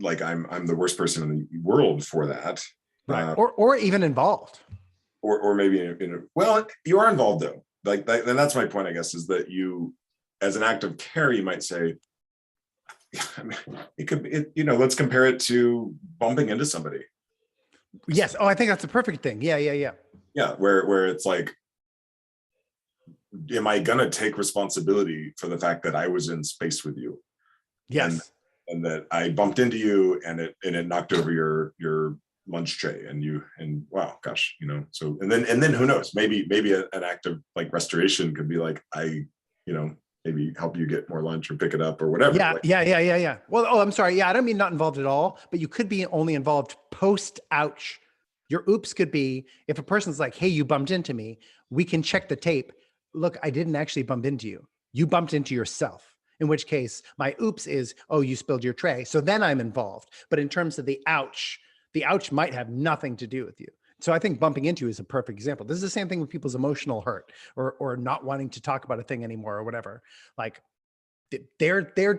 like I'm the worst person in the world for that, Right. Or even involved. or maybe well, you are involved though. Like that, and that's my point, I guess, is that you, as an act of care, you might say, I mean, it could be, let's compare it to bumping into somebody. Yes. Oh, I think that's a perfect thing. Yeah. Yeah. Yeah. Yeah, where it's like, am I gonna take responsibility for the fact that I was in space with you? Yes. And that I bumped into you and it knocked over your lunch tray and wow, gosh, so and then who knows, maybe an act of like restoration could be like, I maybe help you get more lunch or pick it up or whatever. Yeah. Yeah. Well, I'm sorry. Yeah. I don't mean not involved at all, but you could be only involved post ouch. Your oops could be if a person's like, hey, you bumped into me, we can check the tape. Look, I didn't actually bump into you. You bumped into yourself. In which case my oops is, oh, you spilled your tray. So then I'm involved. But in terms of the ouch might have nothing to do with you. So I think bumping into is a perfect example. This is the same thing with people's emotional hurt or not wanting to talk about a thing anymore or whatever. Like their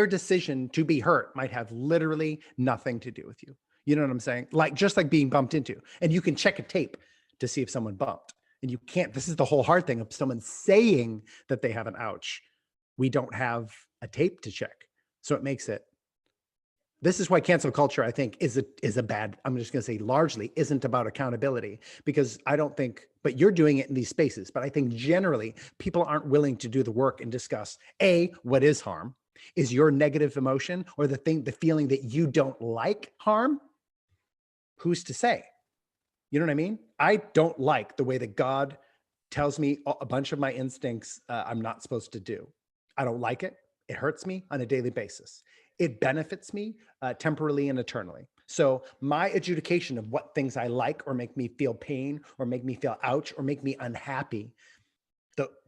decision to be hurt might have literally nothing to do with you. You know what I'm saying? Like just like being bumped into, and you can check a tape to see if someone bumped, and you can't. This is the whole hard thing of someone saying that they have an ouch. We don't have a tape to check, so it makes it. This is why cancel culture, I think, is a bad. I'm just going to say largely isn't about accountability, because I don't think. But you're doing it in these spaces. But I think generally people aren't willing to do the work and discuss what is harm. Is your negative emotion or the feeling that you don't like harm? Who's to say? You know what I mean? I don't like the way that God tells me a bunch of my instincts I'm not supposed to do. I don't like it. It hurts me on a daily basis. It benefits me temporally and eternally. So my adjudication of what things I like or make me feel pain or make me feel ouch or make me unhappy,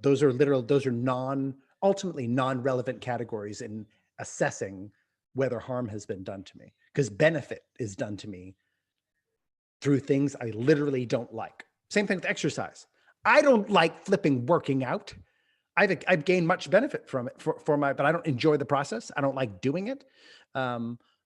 those are ultimately non-relevant categories in assessing whether harm has been done to me, because benefit is done to me through things I literally don't like. Same thing with exercise. I don't like flipping working out. I've gained much benefit from it but I don't enjoy the process. I don't like doing it.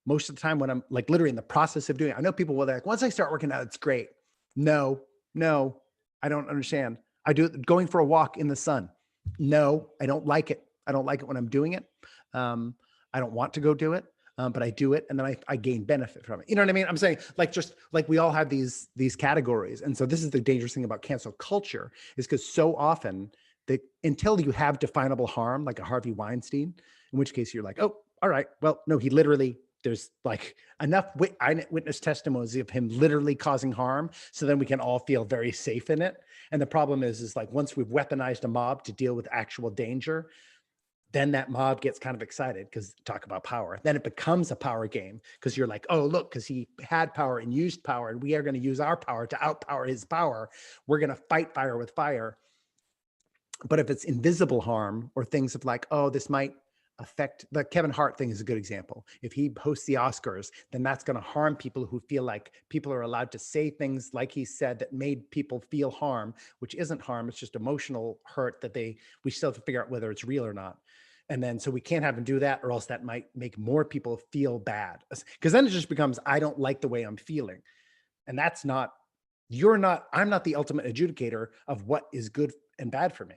Most of the time when I'm like literally in the process of doing it, I know people will be like, once I start working out, it's great. No, I don't understand. I do it going for a walk in the sun. No, I don't like it. I don't like it when I'm doing it. I don't want to go do it. But I do it and then I gain benefit from it. You know what I mean? I'm saying just like we all have these categories. And so this is the dangerous thing about cancel culture, is because so often until you have definable harm, like a Harvey Weinstein, in which case you're like, oh, all right, well, no, he literally, there's like enough eyewitness testimonies of him literally causing harm. So then we can all feel very safe in it. And the problem is like once we've weaponized a mob to deal with actual danger, then that mob gets kind of excited because talk about power. Then it becomes a power game because you're like, oh, look, because he had power and used power and we are going to use our power to outpower his power. We're going to fight fire with fire. But if it's invisible harm or things of like, oh, this might affect. The Kevin Hart thing is a good example. If he hosts the Oscars, then that's going to harm people who feel like people are allowed to say things like he said that made people feel harm, which isn't harm. It's just emotional hurt that we still have to figure out whether it's real or not. And then, so we can't have him do that, or else that might make more people feel bad. Because then it just becomes, I don't like the way I'm feeling. And that's not, I'm not the ultimate adjudicator of what is good and bad for me.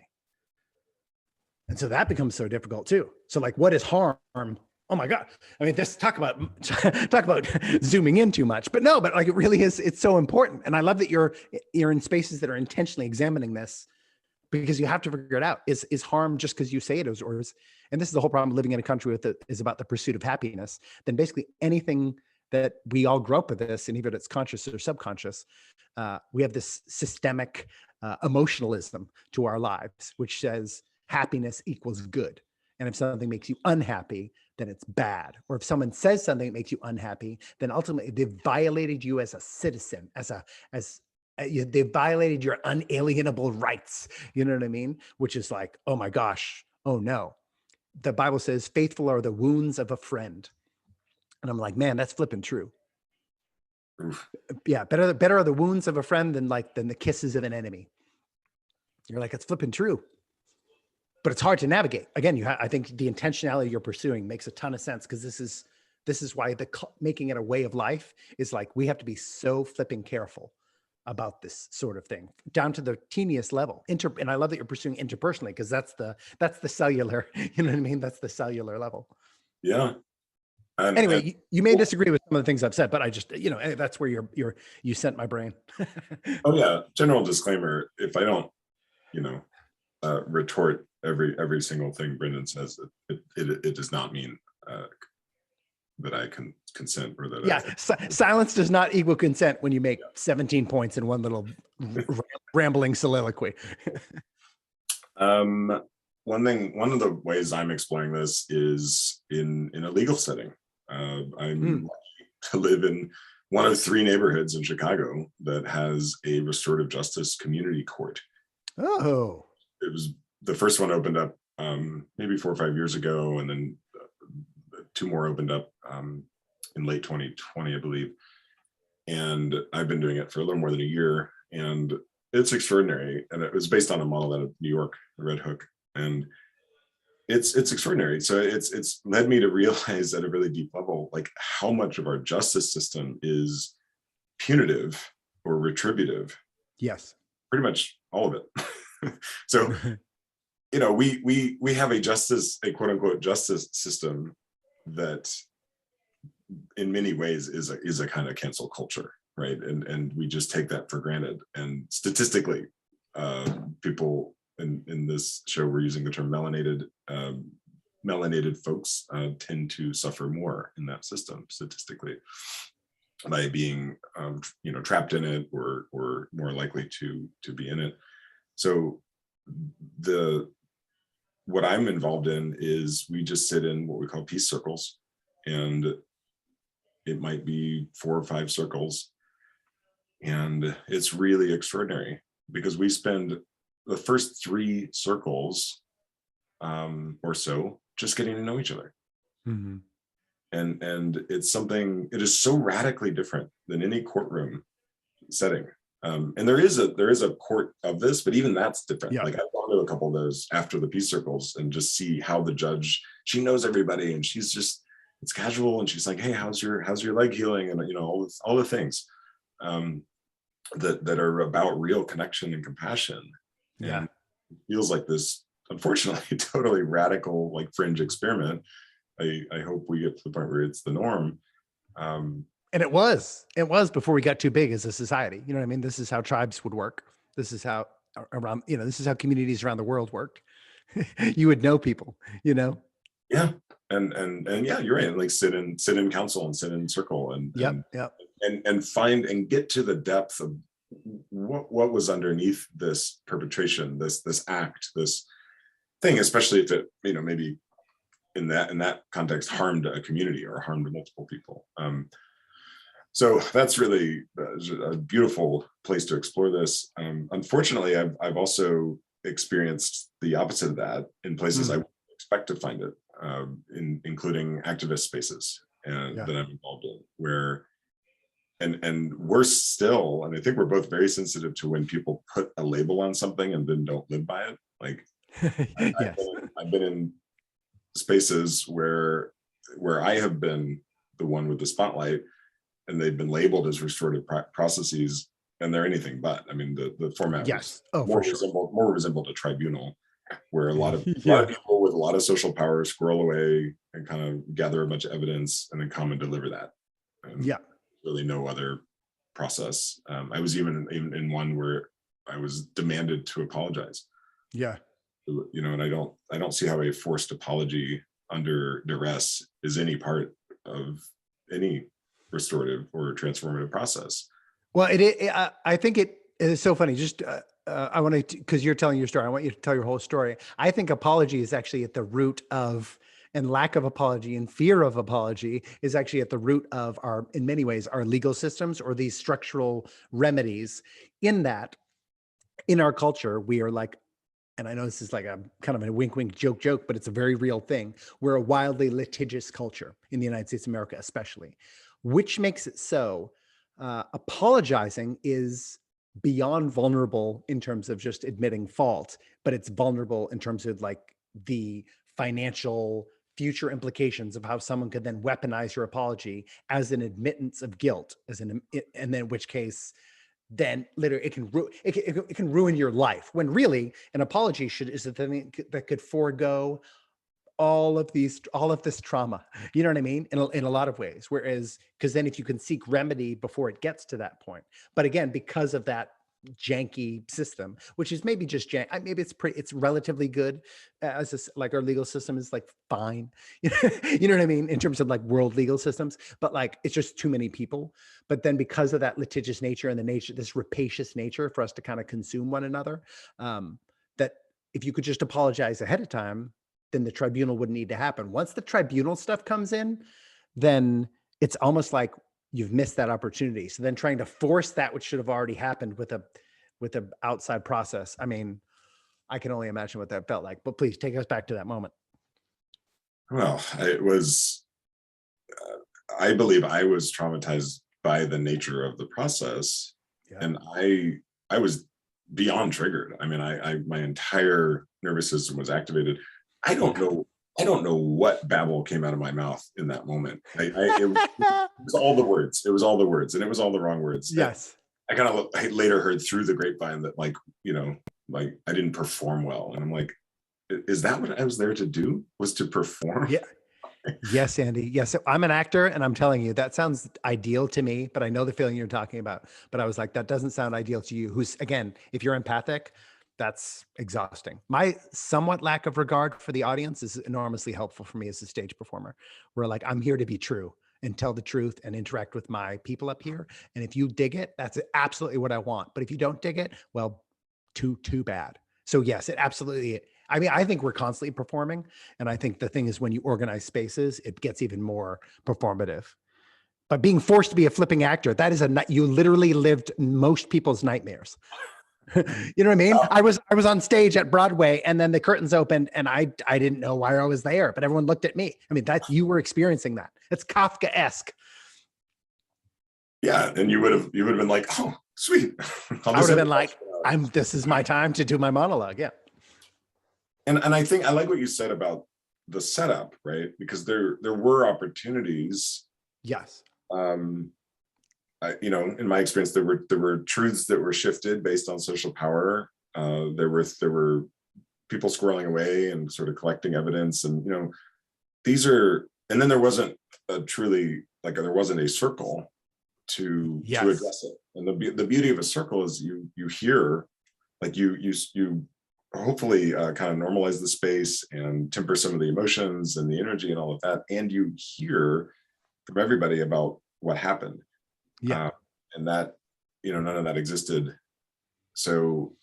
And so that becomes so difficult too. So like, what is harm? Oh my God. I mean, talk about zooming in too much, but like it really is, it's so important. And I love that you're in spaces that are intentionally examining this, because you have to figure it out. Is harm just because you say it is, and this is the whole problem living in a country is about the pursuit of happiness. Then basically anything that we all grow up with this, and even if it's conscious or subconscious, we have this systemic emotionalism to our lives, which says happiness equals good. And if something makes you unhappy, then it's bad. Or if someone says something that makes you unhappy, then ultimately they've violated you as a citizen, they've violated your unalienable rights. You know what I mean? Which is like, oh my gosh, oh no. The Bible says, faithful are the wounds of a friend. And I'm like, man, that's flipping true. Oof. Yeah, better are the wounds of a friend than the kisses of an enemy. You're like, it's flipping true. But it's hard to navigate. Again, I think the intentionality you're pursuing makes a ton of sense, because this is why making it a way of life is like, we have to be so flipping careful about this sort of thing, down to the teeniest level. And I love that you're pursuing interpersonally, because that's the cellular, you know what I mean? That's the cellular level. Yeah. Anyway, you may disagree with some of the things I've said, but I just, that's where you sent my brain. Oh yeah. General disclaimer. If I don't, retort every single thing Brendan says, it does not mean that I can consent, or that silence does not equal consent when you make 17 points in one little rambling soliloquy. One of the ways I'm exploring this is in a legal setting. I'm lucky to live in one of 3 neighborhoods in Chicago that has a restorative justice community court. Oh, it was the first one opened up maybe 4 or 5 years ago, and then 2 more opened up in late 2020, I believe. And I've been doing it for a little more than a year, and it's extraordinary. And it was based on a model out of New York, Red Hook, and it's extraordinary. So it's led me to realize at a really deep level, like, how much of our justice system is punitive or retributive. Yes, pretty much all of it. So we have a quote unquote justice system that in many ways is a kind of cancel culture, right? And we just take that for granted. And statistically, people in this show, we're using the term melanated folks tend to suffer more in that system statistically, by being trapped in it, or more likely to be in it. So what I'm involved in is we just sit in what we call peace circles, and it might be 4 or 5 circles, and it's really extraordinary, because we spend the first 3 circles or so just getting to know each other. Mm-hmm. And it is so radically different than any courtroom setting. And there is a court of this, but even that's different. Yeah. Like, I've gone to a couple of those after the peace circles, and just see how the judge, she knows everybody, and it's casual, and she's like, hey, how's your leg healing, and all the things that are about real connection and compassion. Yeah. And it feels like this, unfortunately, totally radical, like, fringe experiment. I hope we get to the point where it's the norm. And it was before we got too big as a society. You know what I mean? This is how tribes would work. This is how this is how communities around the world worked. You would know people, Yeah. And yeah, you're right. Like, sit in council and sit in circle and find and get to the depth of what was underneath this perpetration, this act, this thing, especially if it, maybe in that context harmed a community or harmed multiple people. So that's really a beautiful place to explore this. Unfortunately, I've also experienced the opposite of that in places I wouldn't expect to find it. including activist spaces and Yeah. that I'm involved in, where and we're still, and I think we're both very sensitive to when people put a label on something and then don't live by it. Like Yes. I've been in spaces where I have been the one with the spotlight, and they've been labeled as restorative processes, and they're anything but. I mean, the format was Yes. Oh, for sure. more resembled a tribunal, where a lot of Yeah. people with a lot of social power squirrel away and kind of gather a bunch of evidence and then come and deliver that. Yeah. Really no other process. I was even in one where I was demanded to apologize. Yeah. And I don't see how a forced apology under duress is any part of any restorative or transformative process. Well, I think it is so funny. Just I want to, because you're telling your story, I want you to tell your whole story. I think apology is actually at the root of, and lack of apology and fear of apology is actually at the root of our, in many ways, our legal systems or these structural remedies. In that, in our culture, we are like, and I know this is like a kind of a wink, wink, joke, but it's a very real thing. We're a wildly litigious culture in the United States of America, especially, which makes it so apologizing is beyond vulnerable in terms of just admitting fault, but it's vulnerable in terms of like the financial future implications of how someone could then weaponize your apology as an admittance of guilt, and then in which case, then literally it can ruin your life, when really an apology is the thing that could forego all of this trauma. You know what I mean? In a lot of ways. Whereas, because then if you can seek remedy before it gets to that point, but again, because of that janky system, which is maybe just maybe it's relatively good like our legal system is like fine. You know what I mean? In terms of like world legal systems, but like it's just too many people. But then because of that litigious nature and this rapacious nature for us to kind of consume one another, that if you could just apologize ahead of time, then the tribunal wouldn't need to happen. Once the tribunal stuff comes in, then it's almost like you've missed that opportunity. So then trying to force that which should have already happened with a outside process. I mean, I can only imagine what that felt like, but please take us back to that moment. Well, I believe I was traumatized by the nature of the process. Yeah. And I was beyond triggered. I mean, my entire nervous system was activated. I don't know what babble came out of my mouth in that moment. It was all the words. It was all the words, and it was all the wrong words. Yes. I later heard through the grapevine that like I didn't perform well. And I'm like, is that what I was there to do? Was to perform? Yeah. Yes, Andy. Yes. I'm an actor, and I'm telling you, that sounds ideal to me, but I know the feeling you're talking about. But I was like, that doesn't sound ideal to you, who's, again, if you're empathic, that's exhausting. My somewhat lack of regard for the audience is enormously helpful for me as a stage performer, where like, I'm here to be true and tell the truth and interact with my people up here. And if you dig it, that's absolutely what I want. But if you don't dig it, well, too bad. So yes, it absolutely, I mean, I think we're constantly performing. And I think the thing is, when you organize spaces, it gets even more performative. But being forced to be a flipping actor, that is you literally lived most people's nightmares. You know what I mean? I was on stage at Broadway, and then the curtains opened, and I didn't know why I was there, but everyone looked at me. I mean, you were experiencing that. It's Kafka-esque. Yeah, and you would have been like, oh, sweet. I would have been like, this is my time to do my monologue. Yeah. And I think I like what you said about the setup, right? Because there were opportunities. Yes. In my experience, there were truths that were shifted based on social power. There were people squirreling away and sort of collecting evidence, and and then there wasn't there wasn't a circle to address it. And the beauty of a circle is you hear, like you hopefully kind of normalize the space and temper some of the emotions and the energy and all of that, and you hear from everybody about what happened. Yeah. And that, none of that existed. So,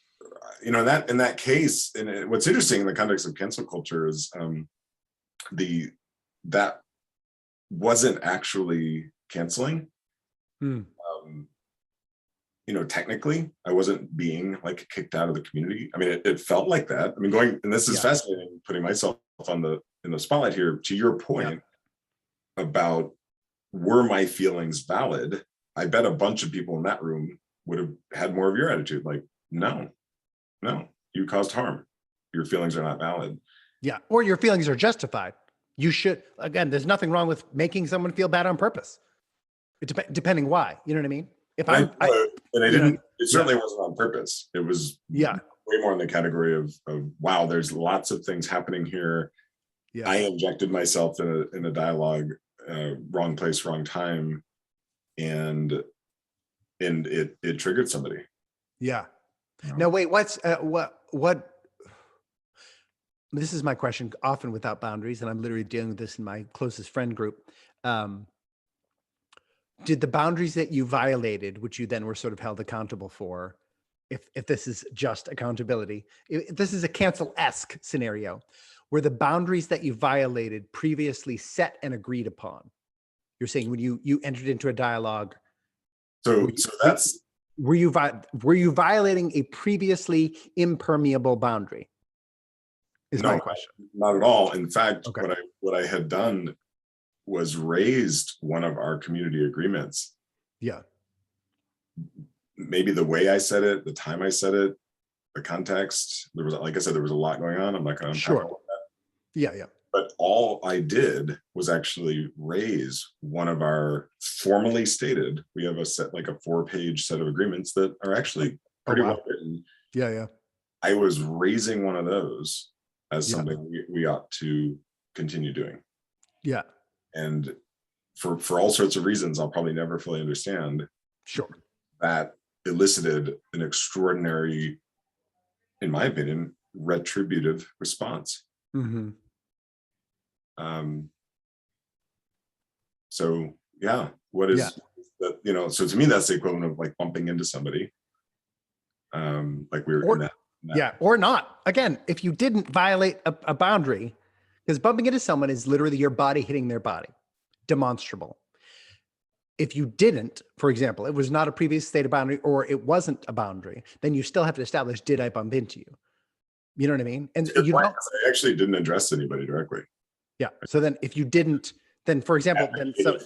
in that case, and what's interesting in the context of cancel culture is that wasn't actually canceling. Technically, I wasn't being kicked out of the community. I mean, it felt like that. I mean, and this is fascinating, putting myself on the in the spotlight here. To your point about were my feelings valid, I bet a bunch of people in that room would have had more of your attitude. Like, no, you caused harm. Your feelings are not valid. Yeah. Or your feelings are justified. You should, again, there's nothing wrong with making someone feel bad on purpose. Depending why, you know what I mean? If I didn't, know, it certainly wasn't on purpose. It was way more in the category of wow, there's lots of things happening here. Yeah. I injected myself in a dialogue, wrong place, wrong time. And it triggered somebody. Yeah. No, wait, what, this is my question often without boundaries, and I'm literally dealing with this in my closest friend group. Did the boundaries that you violated, which you then were sort of held accountable for, if this is just accountability, if this is a cancel-esque scenario, were the boundaries that you violated previously set and agreed upon? You're saying when you entered into a dialogue. So that's, were you violating a previously impermeable boundary? Is my question. Not at all. In fact, okay. what I had done was raised one of our community agreements. Yeah. Maybe the way I said it, the time I said it, the context. There was, like I said, there was a lot going on. I'm not going to unpack all that. Yeah. But all I did was actually raise one of our formally stated. We have a 4-page set of agreements that are actually pretty well written. Yeah. I was raising one of those as something we ought to continue doing. Yeah. And for all sorts of reasons I'll probably never fully understand. Sure. That elicited an extraordinary, in my opinion, retributive response. Mm-hmm. So yeah, what is that? You know, so to me, that's the equivalent of like bumping into somebody. Like we were in that. Yeah, or not. Again, if you didn't violate a boundary, because bumping into someone is literally your body hitting their body, demonstrable. If you didn't, for example, it was not a previous state of boundary, or it wasn't a boundary, then you still have to establish, did I bump into you? You know what I mean? And you don't. I actually didn't address anybody directly. Yeah. So then if you didn't, then for example,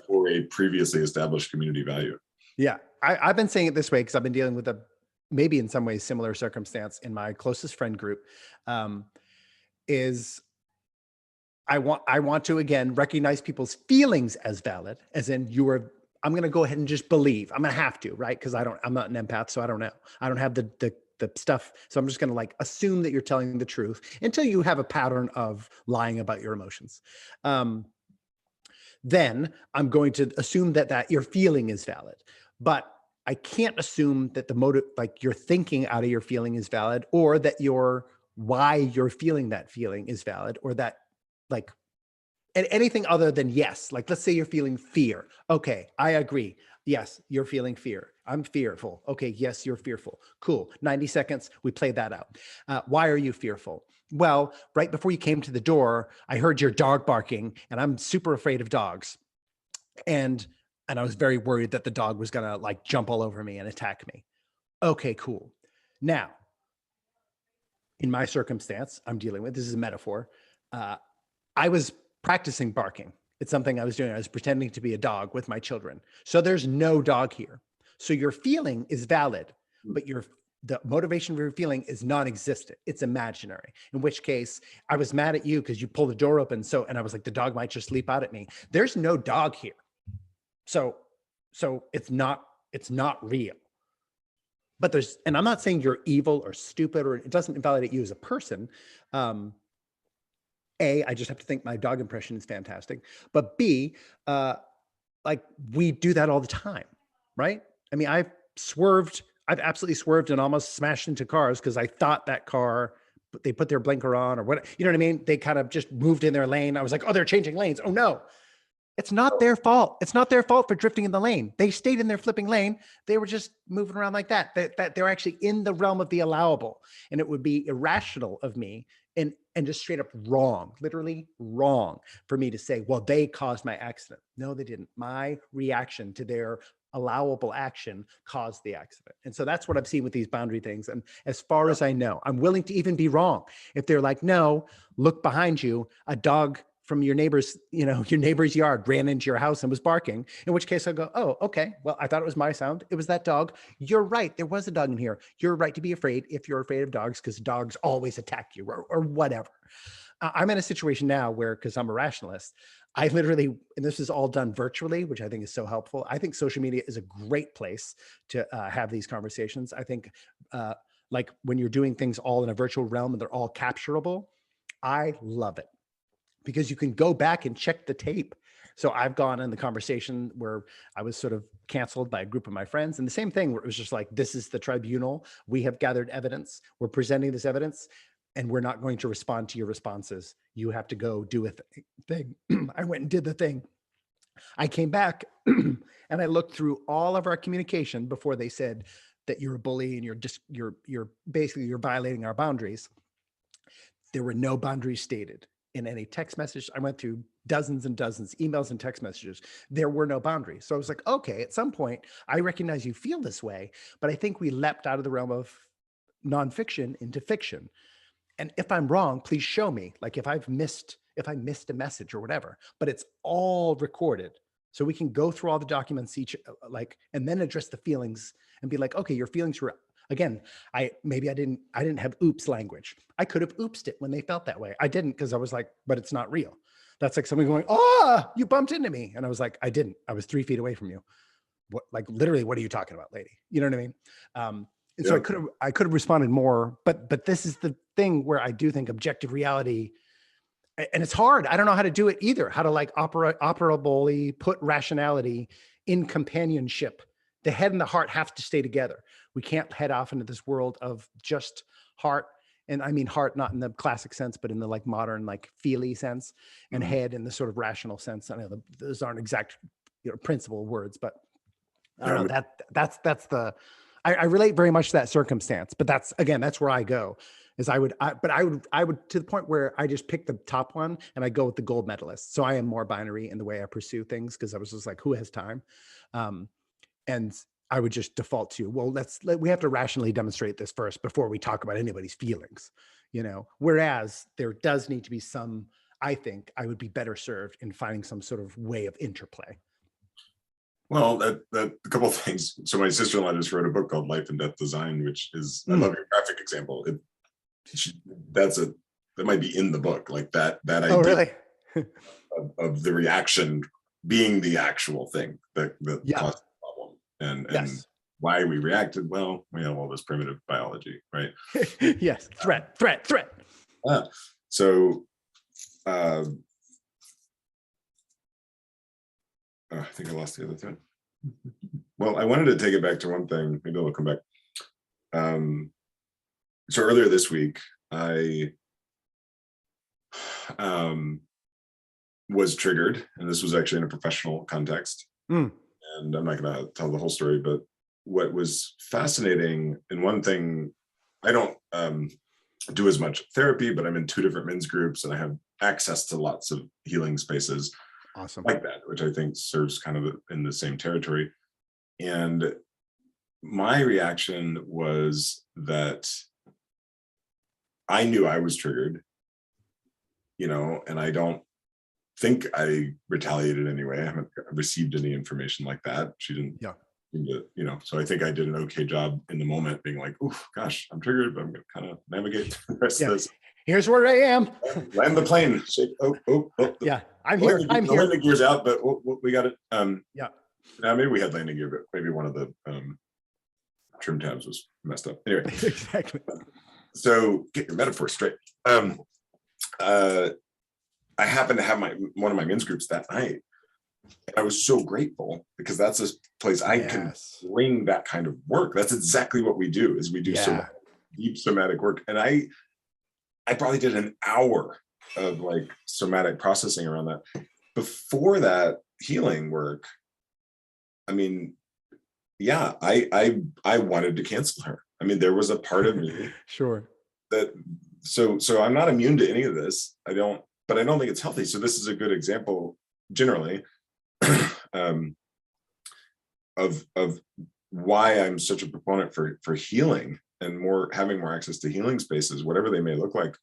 for a previously established community value. Yeah. I've been saying it this way because I've been dealing with maybe in some ways similar circumstance in my closest friend group, is I want to, again, recognize people's feelings as valid, as in I'm going to go ahead and just believe. I'm going to have to, right? Because I'm not an empath, so I don't know. I don't have the stuff. So I'm just going to like assume that you're telling the truth until you have a pattern of lying about your emotions. Then I'm going to assume that your feeling is valid, but I can't assume that the motive, like your thinking out of your feeling is valid, or that why you're feeling that feeling is valid, or that like anything other than yes. Like, let's say you're feeling fear. Okay, I agree. Yes, you're feeling fear. I'm fearful. Okay, yes, you're fearful. Cool. 90 seconds, we played that out. Why are you fearful? Well, right before you came to the door, I heard your dog barking, and I'm super afraid of dogs. And I was very worried that the dog was gonna like jump all over me and attack me. Okay, cool. Now, in my circumstance, I'm dealing with, this is a metaphor. I was practicing barking. It's something I was doing. I was pretending to be a dog with my children. So there's no dog here. So your feeling is valid, but the motivation for your feeling is non-existent. It's imaginary. In which case, I was mad at you because you pulled the door open. And I was like, the dog might just leap out at me. There's no dog here. So it's not real. But and I'm not saying you're evil or stupid, or it doesn't invalidate you as a person. I just have to think my dog impression is fantastic. But B, like we do that all the time, right? I mean, I've absolutely swerved and almost smashed into cars because I thought that car, they put their blinker on or what, you know what I mean? They kind of just moved in their lane. I was like, oh, they're changing lanes. Oh no, it's not their fault. It's not their fault for drifting in the lane. They stayed in their flipping lane. They were just moving around like that they're actually in the realm of the allowable. And it would be irrational of me and just straight up wrong, literally wrong for me to say, well, they caused my accident. No, they didn't. My reaction to their allowable action caused the accident. And so that's what I've seen with these boundary things. And as far as I know, I'm willing to even be wrong. If they're like, no, look behind you, a dog from your neighbor's, your neighbor's yard ran into your house and was barking, in which case I go, oh, okay, well, I thought it was my sound. It was that dog. You're right. There was a dog in here. You're right to be afraid if you're afraid of dogs, because dogs always attack you or whatever. I'm in a situation now where, because I'm a rationalist, I literally, and this is all done virtually, which I think is so helpful. I think social media is a great place to have these conversations. I think like when you're doing things all in a virtual realm and they're all capturable, I love it, because you can go back and check the tape. So I've gone in the conversation where I was sort of canceled by a group of my friends, and the same thing where it was just like, this is the tribunal. We have gathered evidence. We're presenting this evidence, and we're not going to respond to your responses. You have to go do a thing. I went and did the thing. I came back and I looked through all of our communication before they said that you're a bully and you're basically, you're violating our boundaries. There were no boundaries stated in any text message. I went through dozens and dozens, emails and text messages. There were no boundaries. So I was like, okay, at some point, I recognize you feel this way, but I think we leapt out of the realm of nonfiction into fiction. And if I'm wrong, please show me. Like if I missed a message or whatever, but it's all recorded. So we can go through all the documents and then address the feelings and be like, okay, your feelings were, again, I didn't have oops language. I could have oopsed it when they felt that way. I didn't, because I was like, but it's not real. That's like somebody going, oh, you bumped into me. And I was like, I didn't. I was 3 feet away from you. What, like literally, what are you talking about, lady? You know what I mean? And so I could have responded more, but this is the thing where I do think objective reality, and it's hard. I don't know how to do it either. How to like operably put rationality in companionship. The head and the heart have to stay together. We can't head off into this world of just heart. And I mean heart, not in the classic sense, but in the like modern, like feely sense, and head in the sort of rational sense. I know those aren't exact, principle words, but I don't know, that's the, I relate very much to that circumstance, but that's where I go. Is I would to the point where I just pick the top one and I go with the gold medalist. So I am more binary in the way I pursue things, because I was just like, who has time? And I would just default to, well, we have to rationally demonstrate this first before we talk about anybody's feelings, whereas there does need to be some, I think I would be better served in finding some sort of way of interplay. Well, that a couple of things. So my sister-in-law just wrote a book called Life and Death Design, which is, I love your graphic example. That might be in the book, like that idea. Oh, really? of the reaction being the actual thing that caused the problem, and why we reacted. Well, we have all this primitive biology, right? Yes, threat. So I think I lost the other thread. Well, I wanted to take it back to one thing. Maybe I'll come back. So earlier this week, I was triggered, and this was actually in a professional context. And I'm not going to tell the whole story, but what was fascinating, and one thing, I don't do as much therapy, but I'm in 2 different men's groups, and I have access to lots of healing spaces. Awesome. Like that, which I think serves kind of in the same territory. And my reaction was that I knew I was triggered, and I don't think I retaliated anyway. I haven't received any information like that. She didn't, so I think I did an okay job in the moment being like, oh gosh, I'm triggered, but I'm going to kind of navigate the rest of this. Here's where I am. Land the plane. Shake. Oh. Yeah, I'm here. The landing gear's out, but we got it. Maybe we had landing gear, but maybe one of the trim tabs was messed up. Anyway, exactly. So get your metaphor straight. I happened to have one of my men's groups that night. I was so grateful, because that's a place I can bring that kind of work. That's exactly what we do. Is we do so deep somatic work, and I probably did an hour of like somatic processing around that. Before that healing work, I mean, I wanted to cancel her. I mean, there was a part of me sure that so I'm not immune to any of this. But I don't think it's healthy. So this is a good example generally um, of why I'm such a proponent for healing and having more access to healing spaces, whatever they may look like.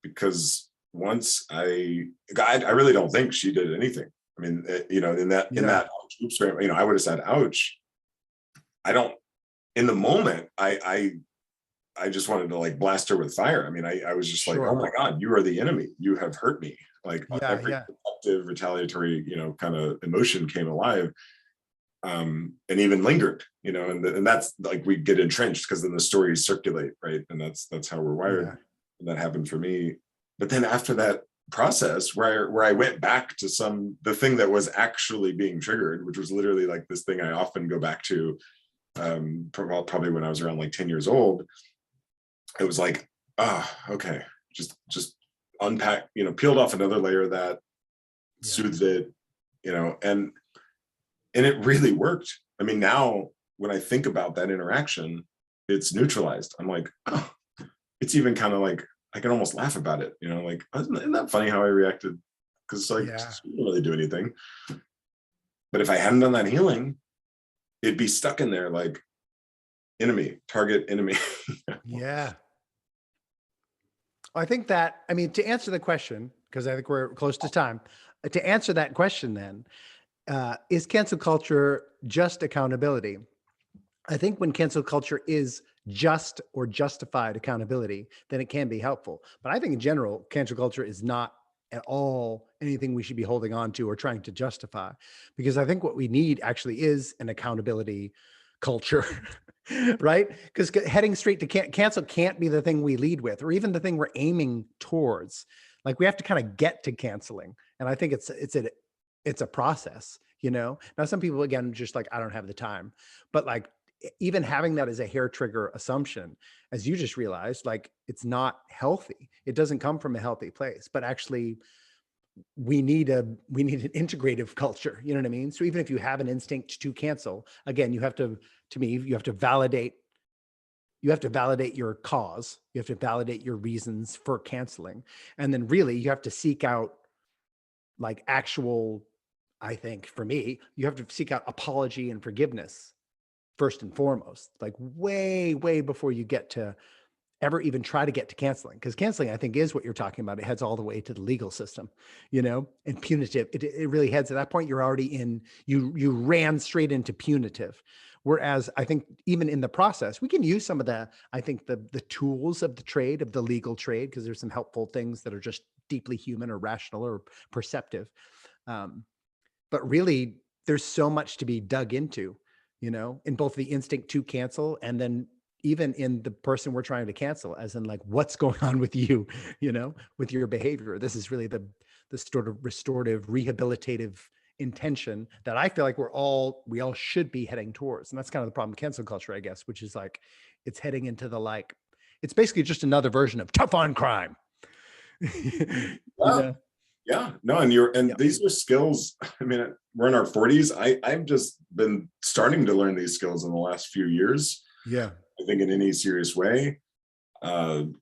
Because once I really don't think she did anything. I mean, in that oops, I would have said, ouch. I don't, in the moment, I just wanted to like blast her with fire. I mean, I was just like, oh my God, you are the enemy. You have hurt me. Like every protective, retaliatory, kind of emotion came alive, and even lingered, and that's like we get entrenched because then the stories circulate, right? And that's how we're wired. Yeah. And that happened for me. But then after that process, where I went back to the thing that was actually being triggered, which was literally like this thing I often go back to, probably when I was around like 10 years old. It was like, okay, just unpack, peeled off another layer of that, soothed it, and it really worked. I mean, now when I think about that interaction, it's neutralized. I'm like, oh, it's even kind of like, I can almost laugh about it, like, isn't that funny how I reacted? Because it's like, you didn't really do anything. But if I hadn't done that healing, it'd be stuck in there like target enemy. Yeah. I think that, I mean, to answer the question, because I think we're close to time, to answer that question then, is cancel culture just accountability? I think when cancel culture is just or justified accountability, then it can be helpful. But I think in general, cancel culture is not at all anything we should be holding on to or trying to justify, because I think what we need actually is an accountability culture, right? Because heading straight to cancel can't be the thing we lead with, or even the thing we're aiming towards. Like we have to kind of get to canceling. And I think it's a process, Now some people, again, just like, I don't have the time, but like even having that as a hair trigger assumption, as you just realized, like it's not healthy. It doesn't come from a healthy place, but actually we need an integrative culture. You know what I mean? So even if you have an instinct to cancel, again, you have to validate your cause. You have to validate your reasons for canceling. And then really you have to seek out like actual, I think for me, you have to seek out apology and forgiveness first and foremost, like way, way before you get to ever even try to get to canceling. Because canceling, I think, is what you're talking about. It heads all the way to the legal system, and punitive. It really heads at that point. You're already you ran straight into punitive. Whereas I think even in the process, we can use some of the tools of the trade, of the legal trade, because there's some helpful things that are just deeply human or rational or perceptive. But really, there's so much to be dug into, in both the instinct to cancel and then even in the person we're trying to cancel, as in like, what's going on with you, with your behavior. This is really the sort of restorative, rehabilitative intention that I feel like we all should be heading towards. And that's kind of the problem with cancel culture, I guess, which is like, it's heading into it's basically just another version of tough on crime. Yeah, no, and these are skills. I mean, we're in our 40s. I've just been starting to learn these skills in the last few years. Yeah, I think in any serious way, and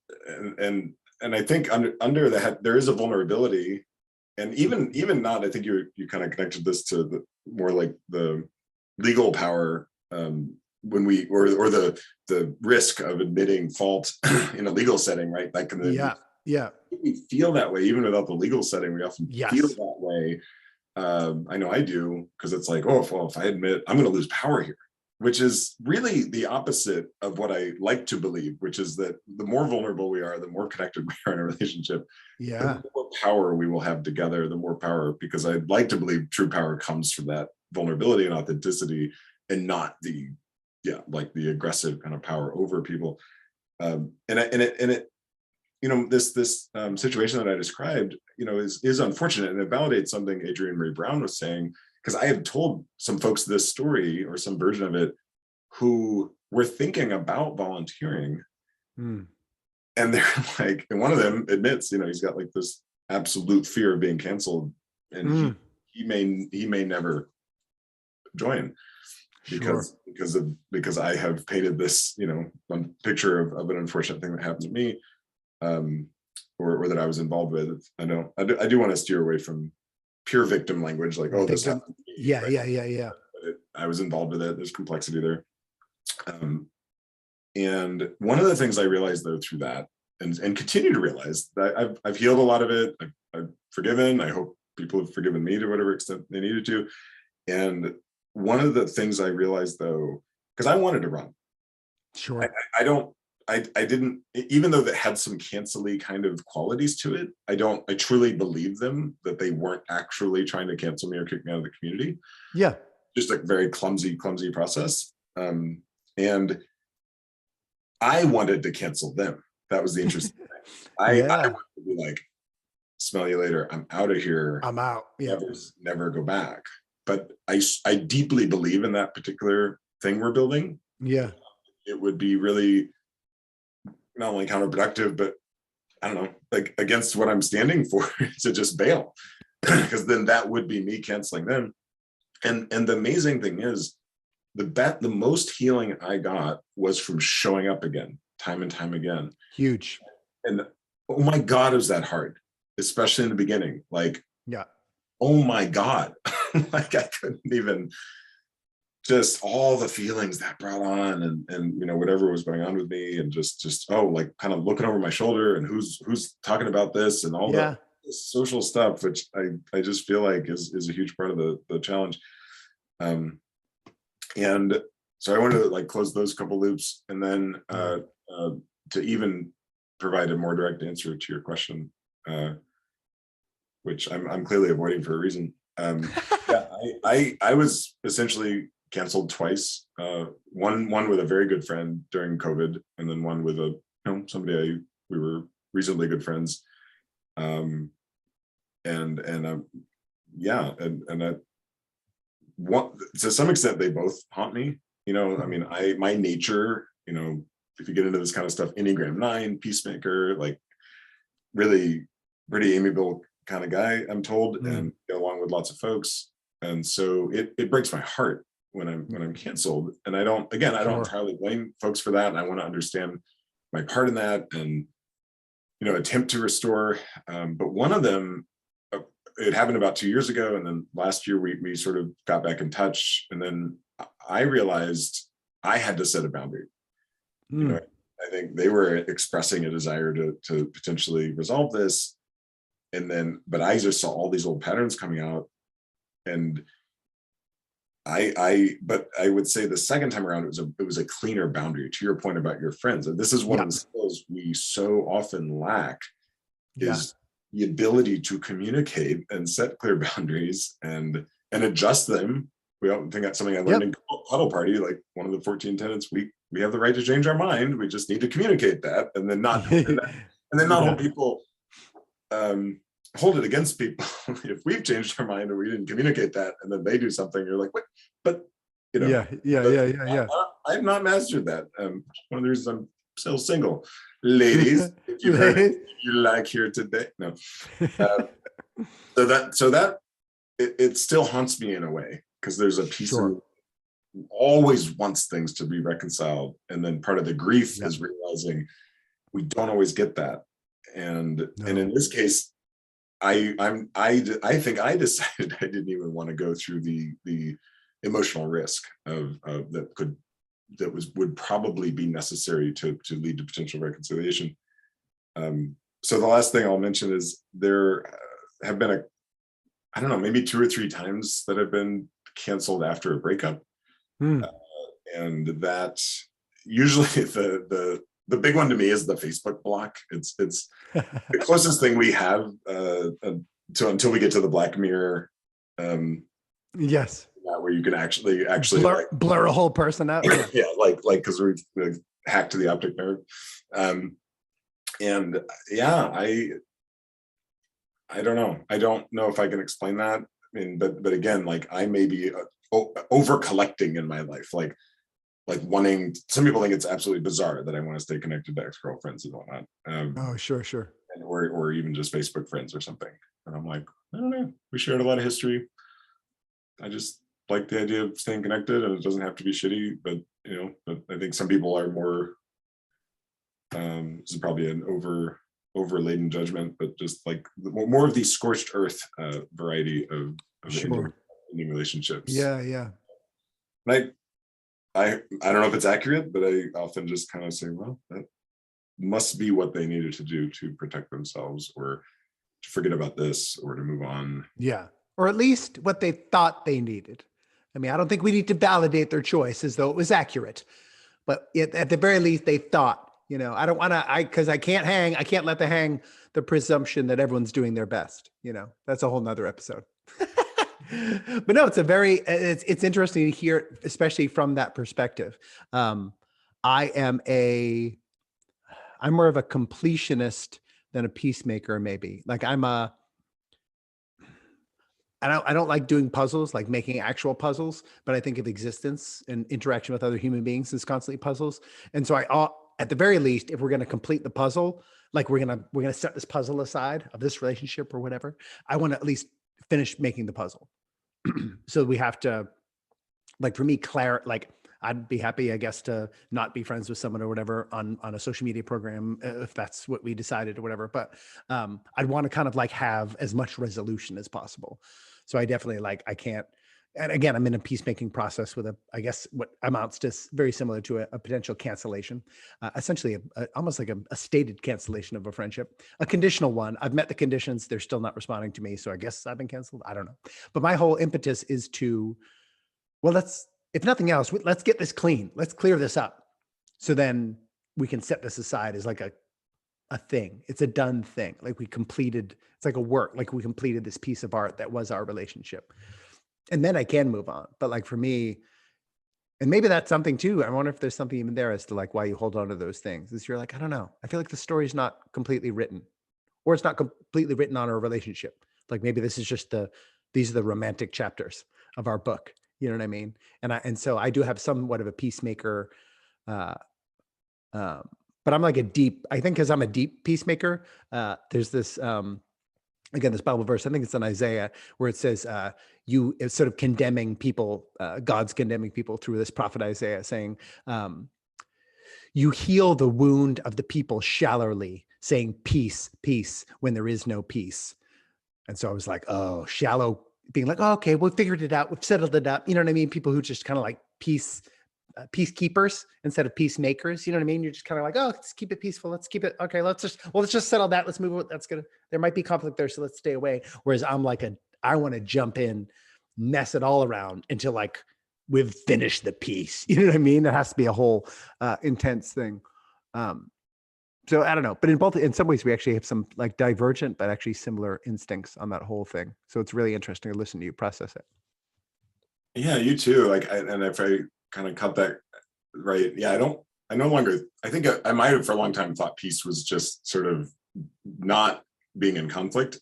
I think under the there is a vulnerability, and even not. I think you kind of connected this to the more like the legal power, when we or the risk of admitting fault in a legal setting, right? Like yeah. We feel that way even without the legal setting. We often feel that way. I know I do, because it's like, if I admit, I'm going to lose power here, which is really the opposite of what I like to believe, which is that the more vulnerable we are, the more connected we are in a relationship, the more power we will have together, the more power, because I'd like to believe true power comes from that vulnerability and authenticity, and not the aggressive kind of power over people. This situation that I described, is unfortunate, and it validates something Adrienne Maree Brown was saying, because I have told some folks this story or some version of it who were thinking about volunteering, and they're like, and one of them admits, he's got like this absolute fear of being canceled, and he may never join because I have painted this, picture of an unfortunate thing that happened to me. or that I was involved with. I know I do want to steer away from pure victim language, like, oh, this Victim. happened to me, Yeah, right? yeah, yeah, yeah. But I was involved with it. There's complexity there. And one of the things I realized though through that, and continue to realize, that I've healed a lot of it. I've forgiven. I hope people have forgiven me to whatever extent they needed to. And one of the things I realized though, because I wanted to run, Sure. I don't, I didn't, even though that had some cancel-y kind of qualities to it, I truly believe them, that they weren't actually trying to cancel me or kick me out of the community. Yeah. Just a very clumsy process. And I wanted to cancel them. That was the interesting thing. I Yeah. wanted to be like, smell you later. I'm out of here. I'm out. Yeah. Never go back. But I deeply believe in that particular thing we're building. Yeah. It would be really not only counterproductive, but I don't know, like against what I'm standing for to just bail, because then that would be me canceling them. And the amazing thing is, the most healing I got was from showing up again, time and time again. Huge. And oh my God, is that hard, especially in the beginning. Like, Yeah. oh my God, like I couldn't even, just all the feelings that brought on, and whatever was going on with me, and just oh, like kind of looking over my shoulder, and who's talking about this, and all Yeah. the social stuff, which I just feel like is a huge part of the challenge. And so I wanted to like close those couple loops, and then to even provide a more direct answer to your question, which I'm clearly avoiding for a reason. Yeah, I was essentially canceled twice. One with a very good friend during COVID, and then one with somebody we were reasonably good friends. Yeah, and that one, to some extent, they both haunt me. I mean, my nature, if you get into this kind of stuff, Enneagram 9, peacemaker, like really pretty amiable kind of guy, I'm told, and get along with lots of folks. And so it breaks my heart when I'm canceled. And I don't entirely blame folks for that. And I want to understand my part in that, and attempt to restore. But one of them, it happened about 2 years ago, and then last year we sort of got back in touch, and then I realized I had to set a boundary. I think they were expressing a desire to potentially resolve this, but I just saw all these old patterns coming out, and but I would say the second time around it was a cleaner boundary. To your point about your friends, and this is one of the skills we so often lack, is the ability to communicate and set clear boundaries and adjust them. We don't think that's something I learned in Huddle Party, like one of the 14 tenets. We have the right to change our mind. We just need to communicate that, and then not hold people, hold it against people if we've changed our mind or we didn't communicate that, and then they do something. You're like, what? But Yeah. I have not mastered that. One of the reasons I'm still single. Ladies, if you heard it, you like here today. No. So that it still haunts me in a way, because there's a piece of always wants things to be reconciled, and then part of the grief is realizing we don't always get that. And in this case, I think I decided I didn't even want to go through the emotional risk of would probably be necessary to lead to potential reconciliation. So the last thing I'll mention is there have been I don't know, maybe 2 or 3 times that have been canceled after a breakup. And that usually the big one to me is the Facebook block. It's the closest thing we have until we get to the Black Mirror. Where you can actually blur a whole person out. Yeah, like because we've hacked the optic nerve. And yeah, I don't know. I don't know if I can explain that. I mean, but again, like I may be over collecting in my life, like wanting. Some people think it's absolutely bizarre that I want to stay connected to ex-girlfriends and whatnot. Sure. Or even just Facebook friends or something. And I'm like, I don't know. We shared a lot of history. I just like the idea of staying connected, and it doesn't have to be shitty. But but I think some people are more. This is probably an overladen judgment, but just like more of the scorched earth variety of Sure. ending relationships. Yeah. And I don't know if it's accurate, but I often just kind of say, well, that must be what they needed to do to protect themselves, or to forget about this, or to move on. Yeah. Or at least what they thought they needed. I mean, I don't think we need to validate their choice as though it was accurate, but at the very least, they thought, I don't want to, because I can't let the presumption that everyone's doing their best. That's a whole nother episode. But no, it's interesting to hear, especially from that perspective. I'm more of a completionist than a peacemaker, maybe. Like I don't like doing puzzles, like making actual puzzles, but I think of existence and interaction with other human beings as constantly puzzles. And so at the very least, if we're going to complete the puzzle, like we're going to set this puzzle aside of this relationship or whatever, I want to at least finish making the puzzle. So we have to, like, for me, like I'd be happy, I guess, to not be friends with someone or whatever on a social media program, if that's what we decided or whatever. But I'd want to kind of like have as much resolution as possible. So I definitely I can't. And again, I'm in a peacemaking process with I guess what amounts to very similar to a potential cancellation, essentially almost like a stated cancellation of a friendship, a conditional one. I've met the conditions. They're still not responding to me. So I guess I've been canceled. I don't know. But my whole impetus is if nothing else, let's get this clean. Let's clear this up. So then we can set this aside as like a thing. It's a done thing. Like it's like a work, like we completed this piece of art that was our relationship. And then I can move on. But like for me, and maybe that's something too. I wonder if there's something even there as to like why you hold on to those things. Is you're like, I don't know. I feel like the story's not completely written, or it's not completely written on our relationship. Like maybe this is just these are the romantic chapters of our book. You know what I mean? And so I do have somewhat of a peacemaker, but I'm like I think because I'm a deep peacemaker, there's this, again, this Bible verse, I think it's in Isaiah, where it says, it's sort of condemning people, God's condemning people through this prophet Isaiah, saying, you heal the wound of the people shallowly, saying peace, peace, when there is no peace. And so I was like, oh, shallow, being like, oh, okay, we figured it out. We've settled it up. You know what I mean? People who just kind of like peacekeepers instead of peacemakers. You know what I mean? You're just kind of like, oh, let's keep it peaceful. Let's keep it. Okay. Let's just settle that. Let's move on. There might be conflict there. So let's stay away. Whereas I'm like I want to jump in, mess it all around until like we've finished the piece. You know what I mean? It has to be a whole intense thing. So I don't know, but in some ways we actually have some like divergent, but actually similar instincts on that whole thing. So it's really interesting to listen to you process it. Yeah, you too. And if I kind of cut that right, yeah, I no longer, I think I might have for a long time thought peace was just sort of not being in conflict.